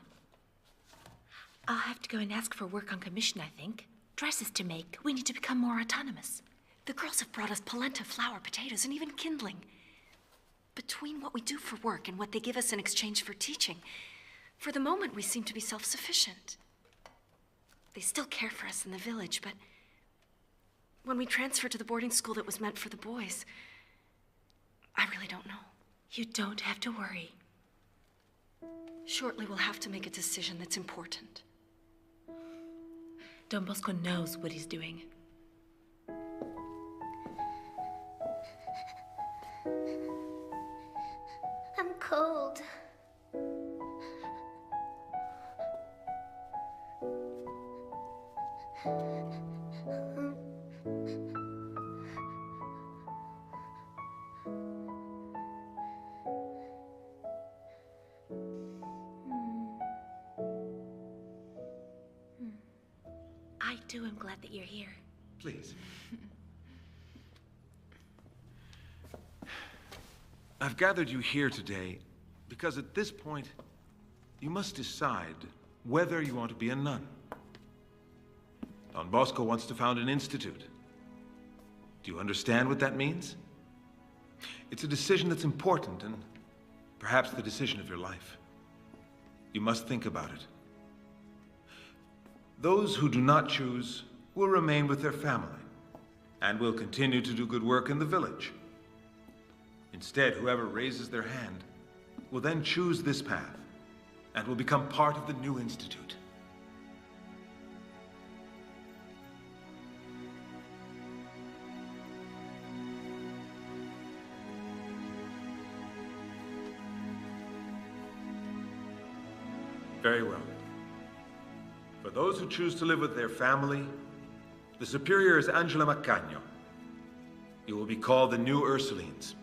I'll have to go and ask for work on commission, I think. Dresses to make. We need to become more autonomous. The girls have brought us polenta, flour, potatoes, and even kindling. Between what we do for work and what they give us in exchange for teaching, for the moment we seem to be self-sufficient. They still care for us in the village, but when we transfer to the boarding school that was meant for the boys, I really don't know. You don't have to worry. Shortly we'll have to make a decision that's important. Don Bosco knows what he's doing. I'm cold. too am glad that you're here. Please. I've gathered you here today because at this point, you must decide whether you want to be a nun. Don Bosco wants to found an institute. Do you understand what that means? It's a decision that's important and perhaps the decision of your life. You must think about it. Those who do not choose will remain with their family and will continue to do good work in the village. Instead, whoever raises their hand will then choose this path and will become part of the new institute. Very well. For those who choose to live with their family, the superior is Angela Maccagno. You will be called the New Ursulines.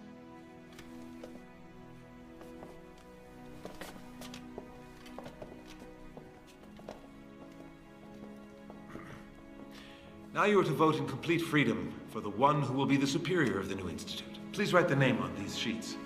Now you are to vote in complete freedom for the one who will be the superior of the new institute. Please write the name on these sheets.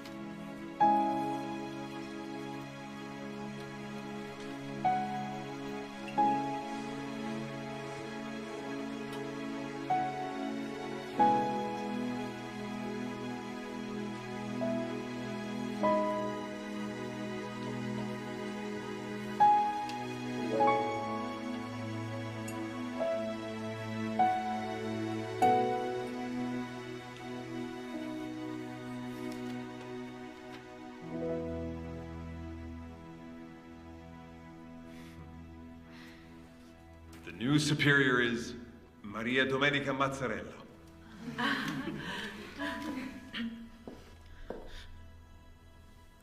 The new superior is Maria Domenica Mazzarello.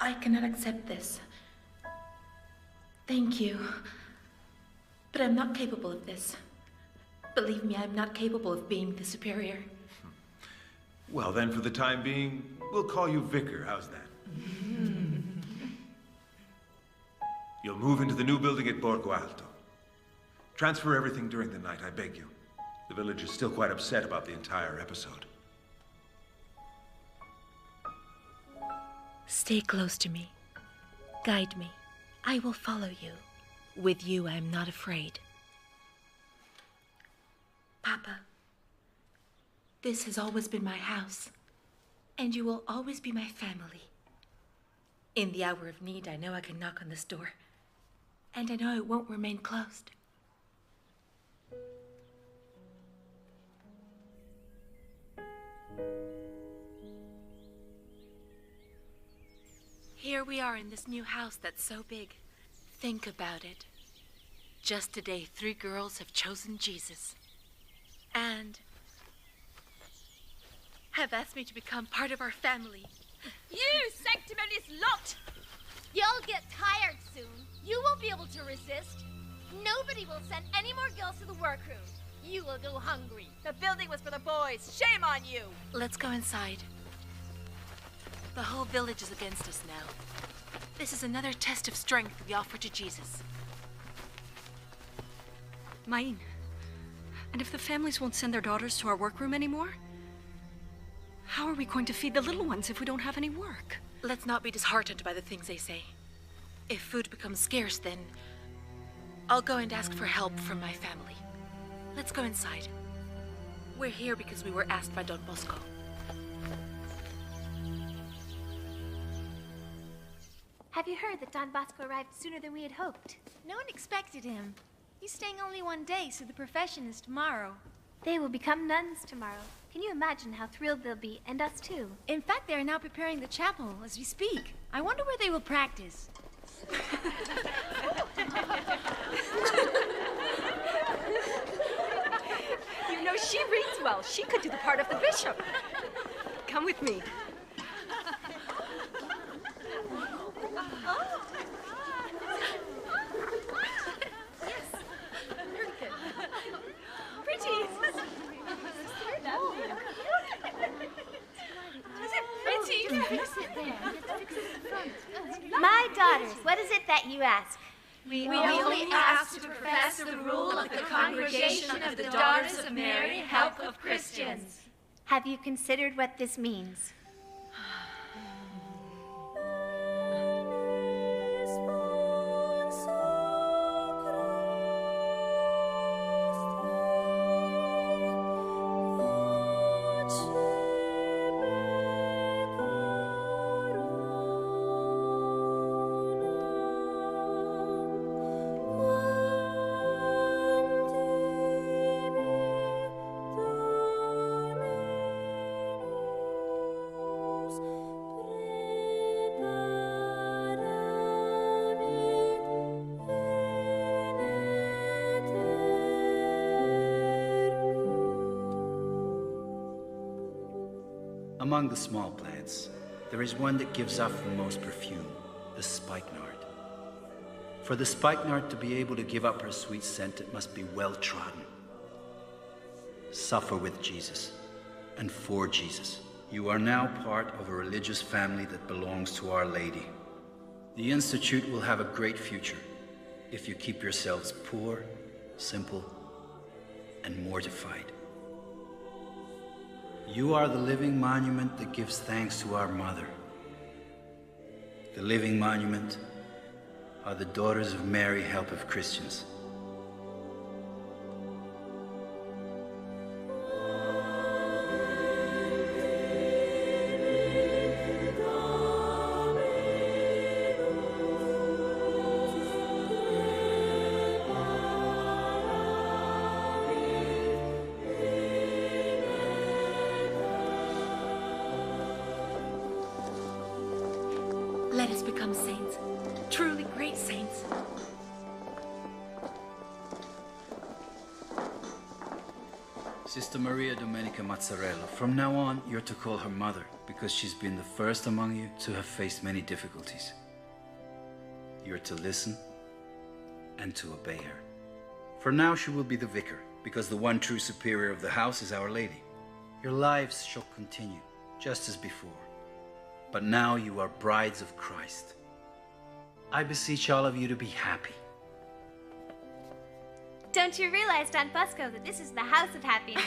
I cannot accept this. Thank you. But I'm not capable of this. Believe me, I'm not capable of being the superior. Well, then, for the time being, we'll call you vicar. How's that? You'll move into the new building at Borgo Alto. Transfer everything during the night, I beg you. The village is still quite upset about the entire episode. Stay close to me. Guide me. I will follow you. With you, I am not afraid. Papa, this has always been my house, and you will always be my family. In the hour of need, I know I can knock on this door, and I know it won't remain closed. Here we are in this new house that's so big. Think about it. Just today, 3 girls have chosen Jesus and have asked me to become part of our family. You sanctimonious lot! You'll get tired soon. You won't be able to resist. Nobody will send any more girls to the workroom. You will go hungry. The building was for the boys. Shame on you! Let's go inside. The whole village is against us now. This is another test of strength we offer to Jesus. Main, and if the families won't send their daughters to our workroom anymore, how are we going to feed the little ones if we don't have any work? Let's not be disheartened by the things they say. If food becomes scarce, then I'll go and ask for help from my family. Let's go inside. We're here because we were asked by Don Bosco. Have you heard that Don Bosco arrived sooner than we had hoped? No one expected him. He's staying only one day, so the profession is tomorrow. They will become nuns tomorrow. Can you imagine how thrilled they'll be, and us too? In fact, they are now preparing the chapel as we speak. I wonder where they will practice. You know, she reads well. She could do the part of the bishop. Come with me. My daughters, what is it that you ask? We only ask to profess the rule of the Congregation of the Daughters of Mary, Help of Christians. Have you considered what this means? Among the small plants, there is one that gives off the most perfume, the spikenard. For the spikenard to be able to give up her sweet scent, it must be well trodden. Suffer with Jesus and for Jesus. You are now part of a religious family that belongs to Our Lady. The Institute will have a great future if you keep yourselves poor, simple, and mortified. You are the living monument that gives thanks to our Mother. The living monument are the Daughters of Mary, Help of Christians. Let us become saints, truly great saints. Sister Maria Domenica Mazzarello, from now on, you're to call her mother because she's been the first among you to have faced many difficulties. You're to listen and to obey her. For now, she will be the vicar because the one true superior of the house is Our Lady. Your lives shall continue just as before. But now you are brides of Christ. I beseech all of you to be happy. Don't you realize, Don Bosco, that this is the house of happiness?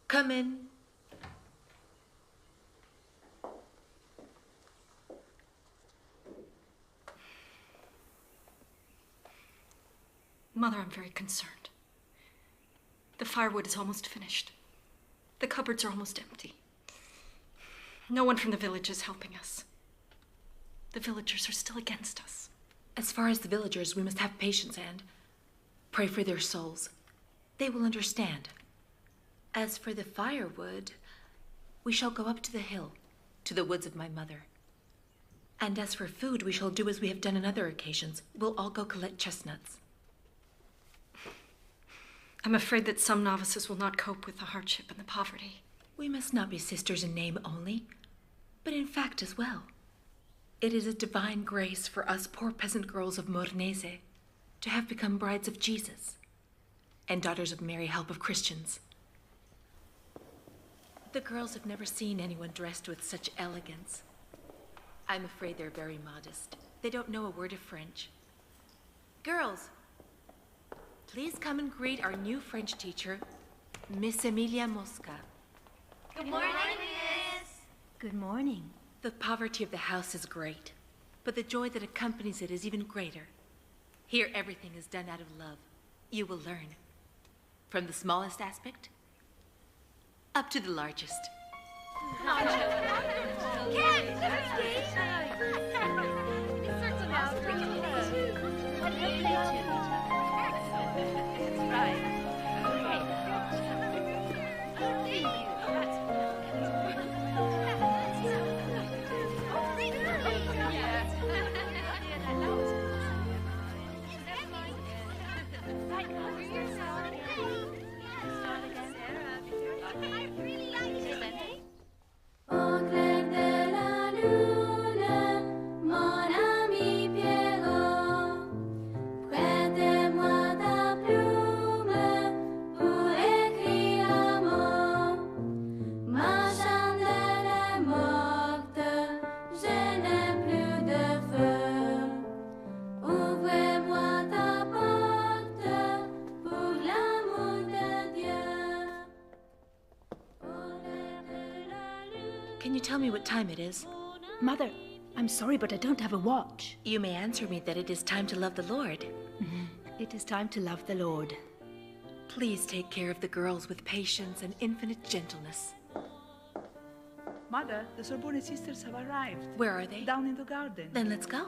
Come in. Mother, I'm very concerned. The firewood is almost finished. The cupboards are almost empty. No one from the village is helping us. The villagers are still against us. As far as the villagers, we must have patience and pray for their souls. They will understand. As for the firewood, we shall go up to the hill, to the woods of my mother. And as for food, we shall do as we have done on other occasions. We'll all go collect chestnuts. I'm afraid that some novices will not cope with the hardship and the poverty. We must not be sisters in name only, but in fact as well. It is a divine grace for us poor peasant girls of Mornese to have become brides of Jesus and daughters of Mary, help of Christians. The girls have never seen anyone dressed with such elegance. I'm afraid they're very modest. They don't know a word of French. Girls, please come and greet our new French teacher, Miss Emilia Mosca. Good morning, Miss. Good morning. The poverty of the house is great, but the joy that accompanies it is even greater. Here everything is done out of love. You will learn. From the smallest aspect up to the largest. Au clair de la lune, mon ami Pierrot, prête-moi ta plume pour écrire un mot. Ma chandelle est morte, je n'ai plus de feu. Ouvrez-moi ta porte pour l'amour de Dieu. Can you tell me what time it is? Mother, I'm sorry, but I don't have a watch. You may answer me that it is time to love the Lord. It is time to love the Lord. Please take care of the girls with patience and infinite gentleness. Mother, the Sorbonne sisters have arrived. Where are they? Down in the garden. Then let's go.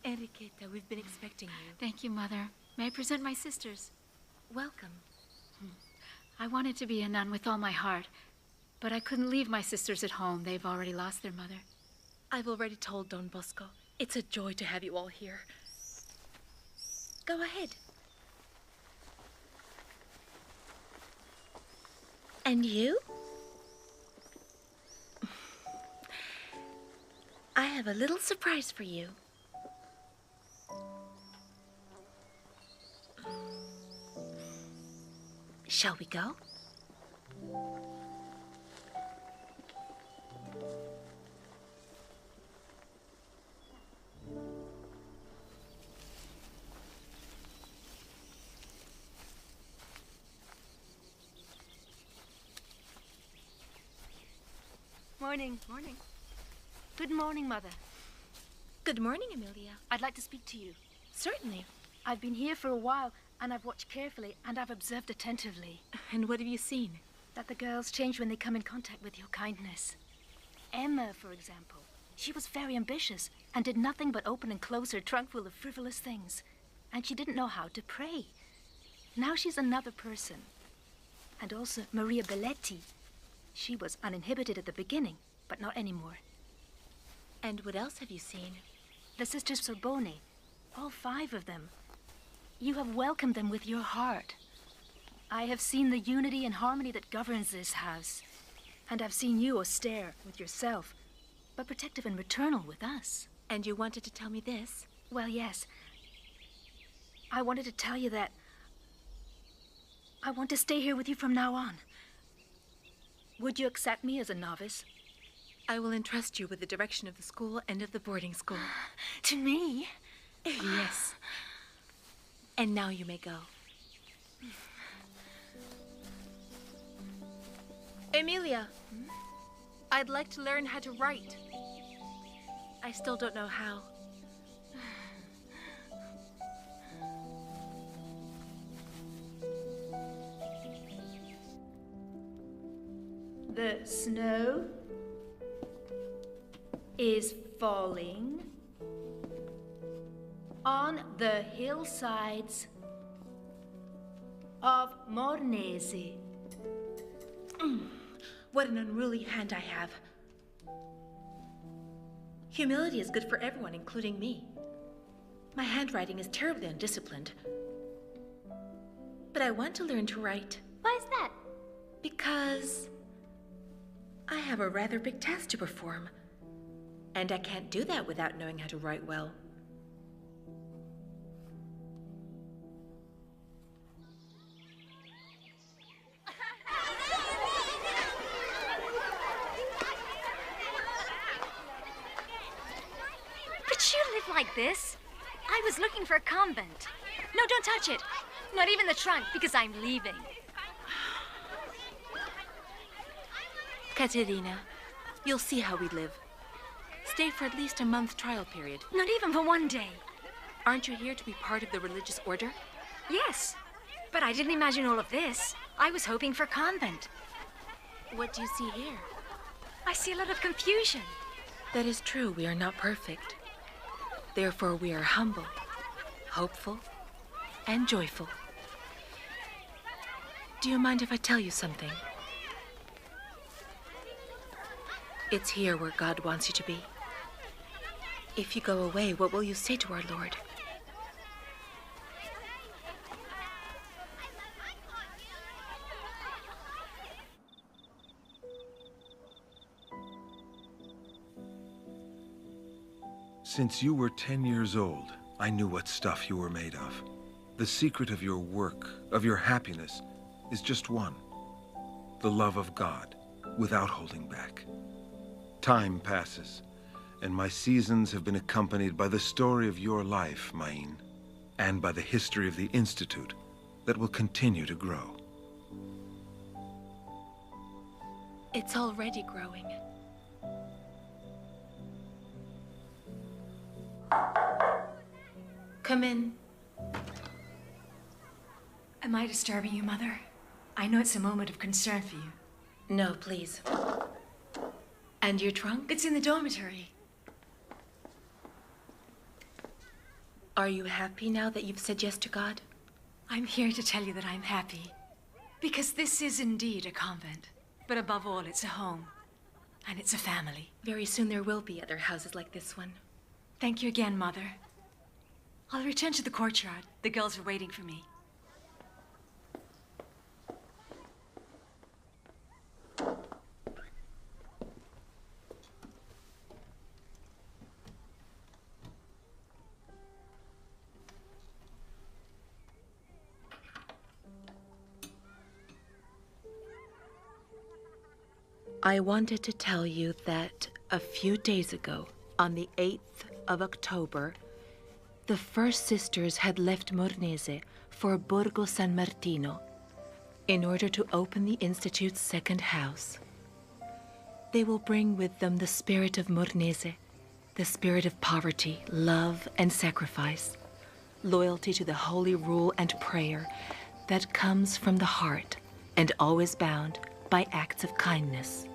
Enriqueta, we've been expecting you. Thank you, Mother. May I present my sisters? Welcome. I wanted to be a nun with all my heart, but I couldn't leave my sisters at home. They've already lost their mother. I've already told Don Bosco. It's a joy to have you all here. Go ahead. And you? I have a little surprise for you. Shall we go? Morning. Morning. Good morning, Mother. Good morning, Emilia. I'd like to speak to you. Certainly. I've been here for a while, and I've watched carefully, and I've observed attentively. And what have you seen? That the girls change when they come in contact with your kindness. Emma, for example. She was very ambitious and did nothing but open and close her trunk full of frivolous things. And she didn't know how to pray. Now she's another person. And also Maria Belletti. She was uninhibited at the beginning, but not anymore. And what else have you seen? The sisters Sorbonne. All 5 of them. You have welcomed them with your heart. I have seen the unity and harmony that governs this house. And I've seen you austere with yourself, but protective and maternal with us. And you wanted to tell me this? Well, yes. I wanted to tell you that I want to stay here with you from now on. Would you accept me as a novice? I will entrust you with the direction of the school and of the boarding school. To me? Yes. And now you may go. Emilia, I'd like to learn how to write. I still don't know how. The snow is falling on the hillsides of Mornese. What an unruly hand I have. Humility is good for everyone, including me. My handwriting is terribly undisciplined. But I want to learn to write. Why is that? Because I have a rather big task to perform. And I can't do that without knowing how to write well. Did you live like this? I was looking for a convent. No, don't touch it. Not even the trunk, because I'm leaving. Caterina, you'll see how we live. Stay for at least a month trial period. Not even for one day. Aren't you here to be part of the religious order? Yes, but I didn't imagine all of this. I was hoping for convent. What do you see here? I see a lot of confusion. That is true. We are not perfect. Therefore, we are humble, hopeful, and joyful. Do you mind if I tell you something? It's here where God wants you to be. If you go away, what will you say to our Lord? Since you were 10 years old, I knew what stuff you were made of. The secret of your work, of your happiness, is just one. The love of God, without holding back. Time passes, and my seasons have been accompanied by the story of your life, Maïn, and by the history of the Institute that will continue to grow. It's already growing. Come in. Am I disturbing you, Mother? I know it's a moment of concern for you. No, please. And your trunk? It's in the dormitory. Are you happy now that you've said yes to God? I'm here to tell you that I'm happy. Because this is indeed a convent. But above all, it's a home. And it's a family. Very soon there will be other houses like this one. Thank you again, Mother. I'll return to the courtyard. The girls are waiting for me. I wanted to tell you that a few days ago, on the 8th of October, the first sisters had left Mornese for Borgo San Martino in order to open the Institute's second house. They will bring with them the spirit of Mornese, the spirit of poverty, love, and sacrifice, loyalty to the holy rule and prayer that comes from the heart and always bound by acts of kindness.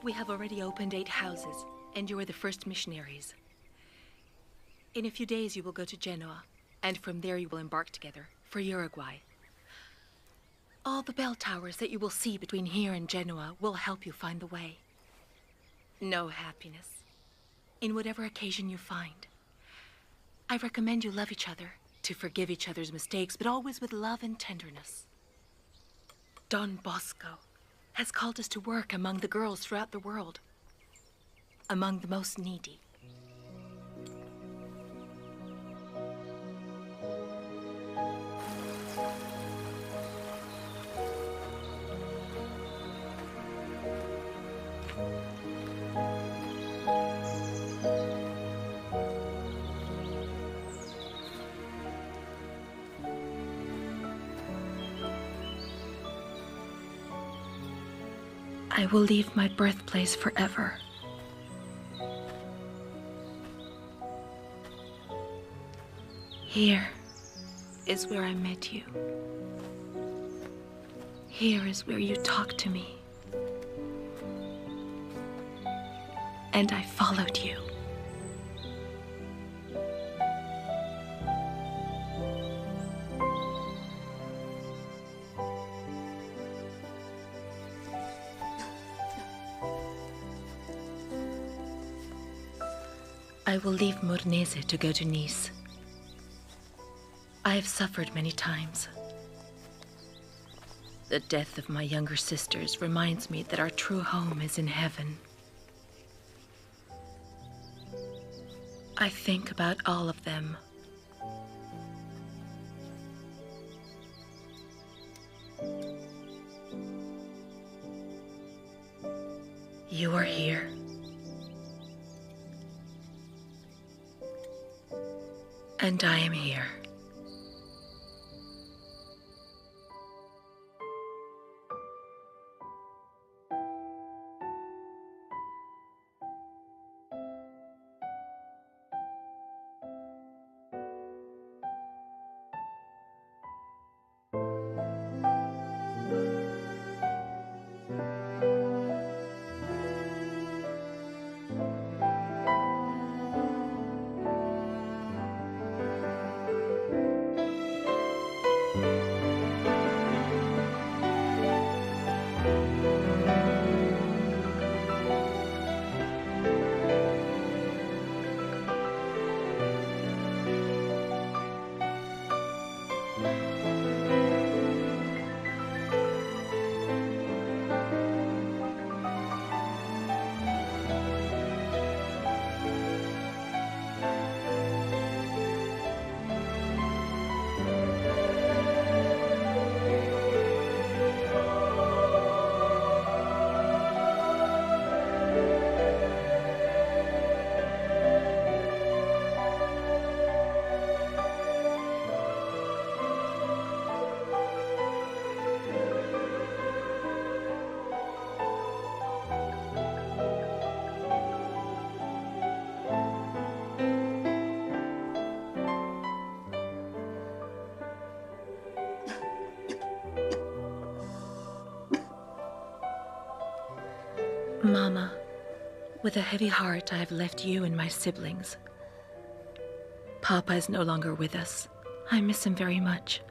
We have already opened 8 houses, and you are the first missionaries. In a few days you will go to Genoa, and from there you will embark together for Uruguay. All the bell towers that you will see between here and Genoa will help you find the way. Know happiness in whatever occasion you find. I recommend you love each other, to forgive each other's mistakes, but always with love and tenderness. Don Bosco has called us to work among the girls throughout the world, among the most needy. I will leave my birthplace forever. Here is where I met you. Here is where you talked to me. And I followed you. I will leave Mornese to go to Nice. I have suffered many times. The death of my younger sisters reminds me that our true home is in heaven. I think about all of them. You are here. And I am here. Mama, with a heavy heart, I have left you and my siblings. Papa is no longer with us. I miss him very much.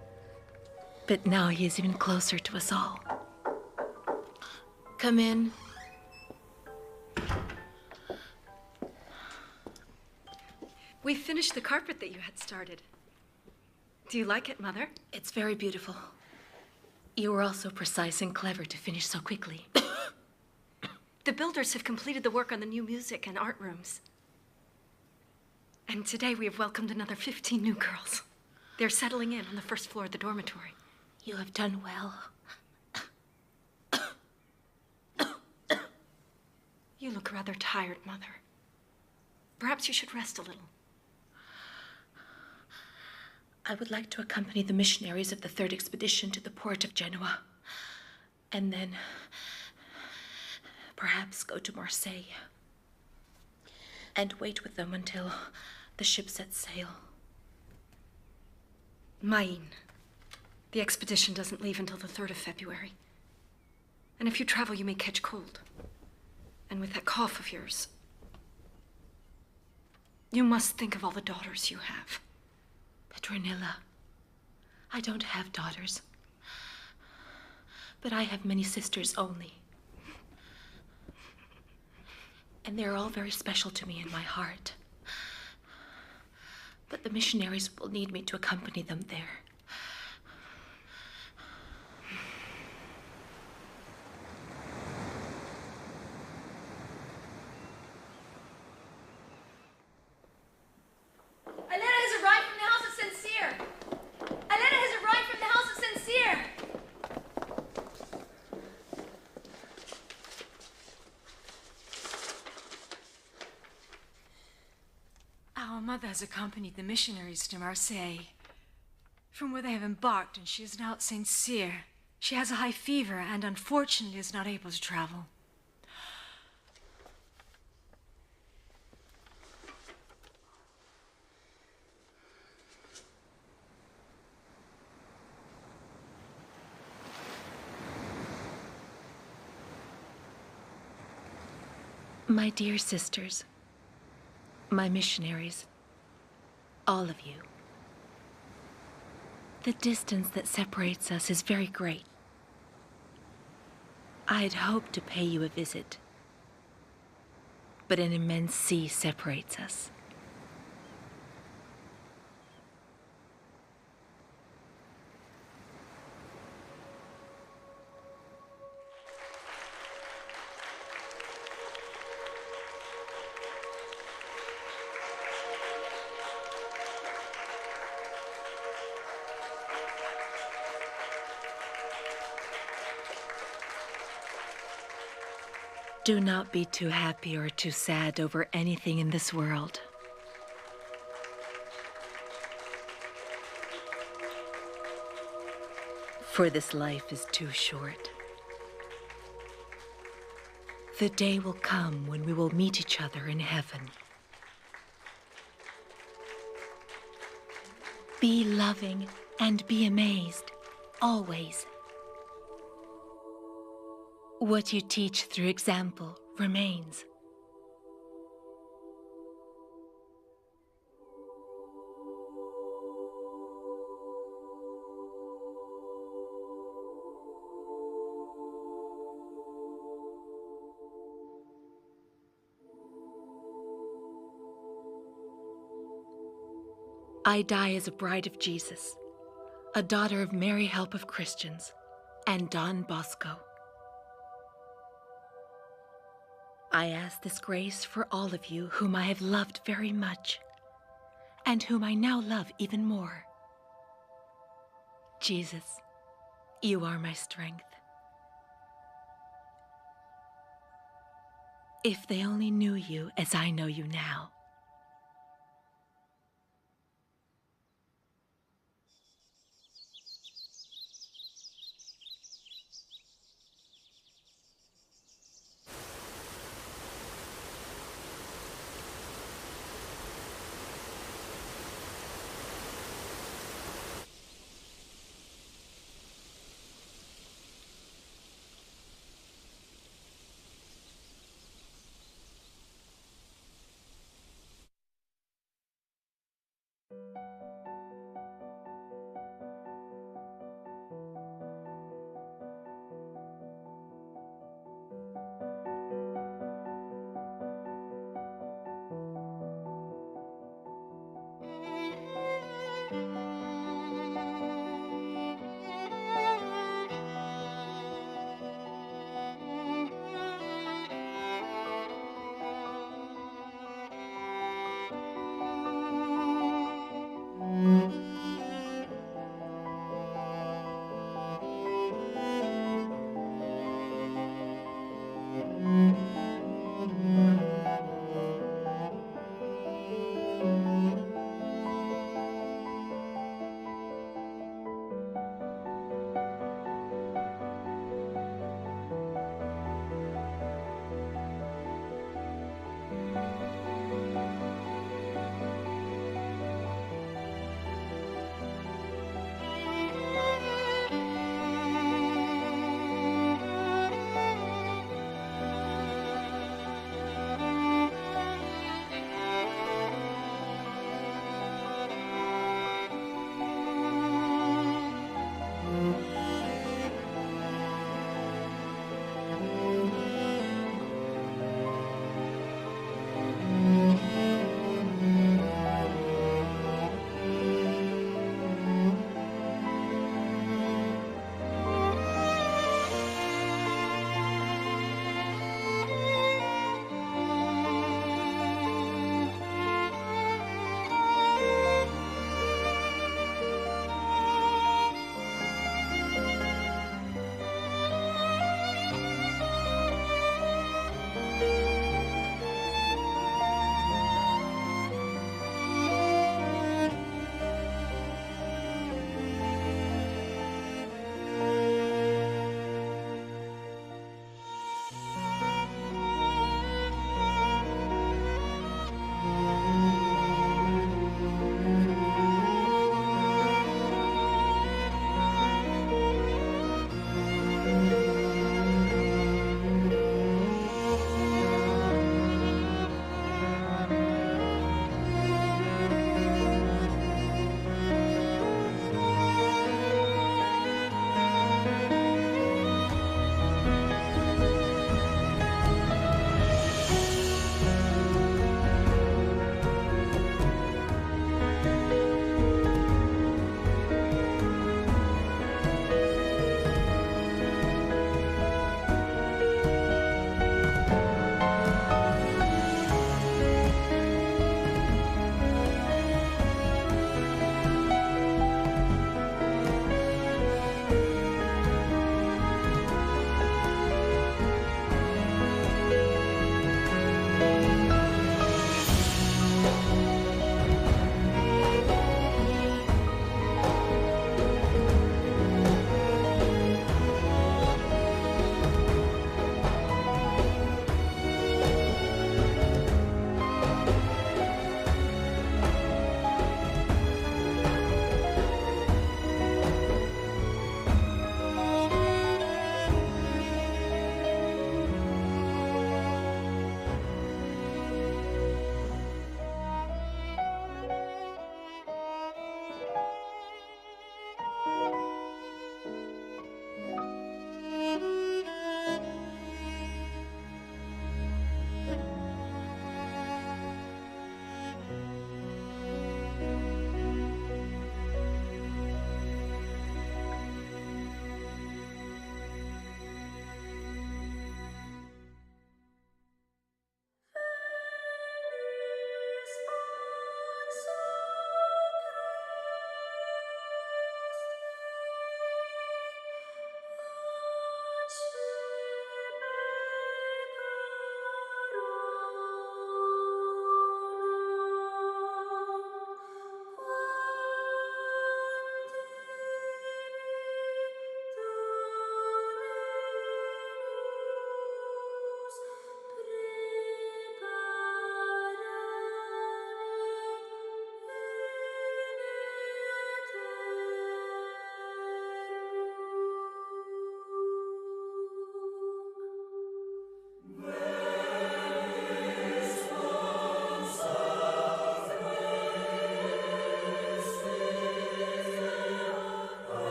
But now he is even closer to us all. Come in. We finished the carpet that you had started. Do you like it, Mother? It's very beautiful. You were all so precise and clever to finish so quickly. The builders have completed the work on the new music and art rooms. And today we have welcomed another 15 new girls. They're settling in on the first floor of the dormitory. You have done well. You look rather tired, Mother. Perhaps you should rest a little. I would like to accompany the missionaries of the third expedition to the port of Genoa. And then perhaps go to Marseille. And wait with them until the ship sets sail. Maïn, the expedition doesn't leave until the 3rd of February. And if you travel, you may catch cold. And with that cough of yours, you must think of all the daughters you have. Petronilla, I don't have daughters. But I have many sisters only. And they're all very special to me in my heart. But the missionaries will need me to accompany them there. Elena has arrived from the house of Sincere. Elena has arrived from the house of Sincere. Our mother has accompanied the missionaries to Marseille, from where they have embarked, and she is now at St. Cyr. She has a high fever and unfortunately is not able to travel. My dear sisters, my missionaries, all of you, the distance that separates us is very great. I'd hoped to pay you a visit, but an immense sea separates us. Do not be too happy or too sad over anything in this world. For this life is too short. The day will come when we will meet each other in heaven. Be loving and be amazed, always. What you teach through example remains. I die as a bride of Jesus, a daughter of Mary Help of Christians, and Don Bosco. I ask this grace for all of you whom I have loved very much, and whom I now love even more. Jesus, you are my strength. If they only knew you as I know you now.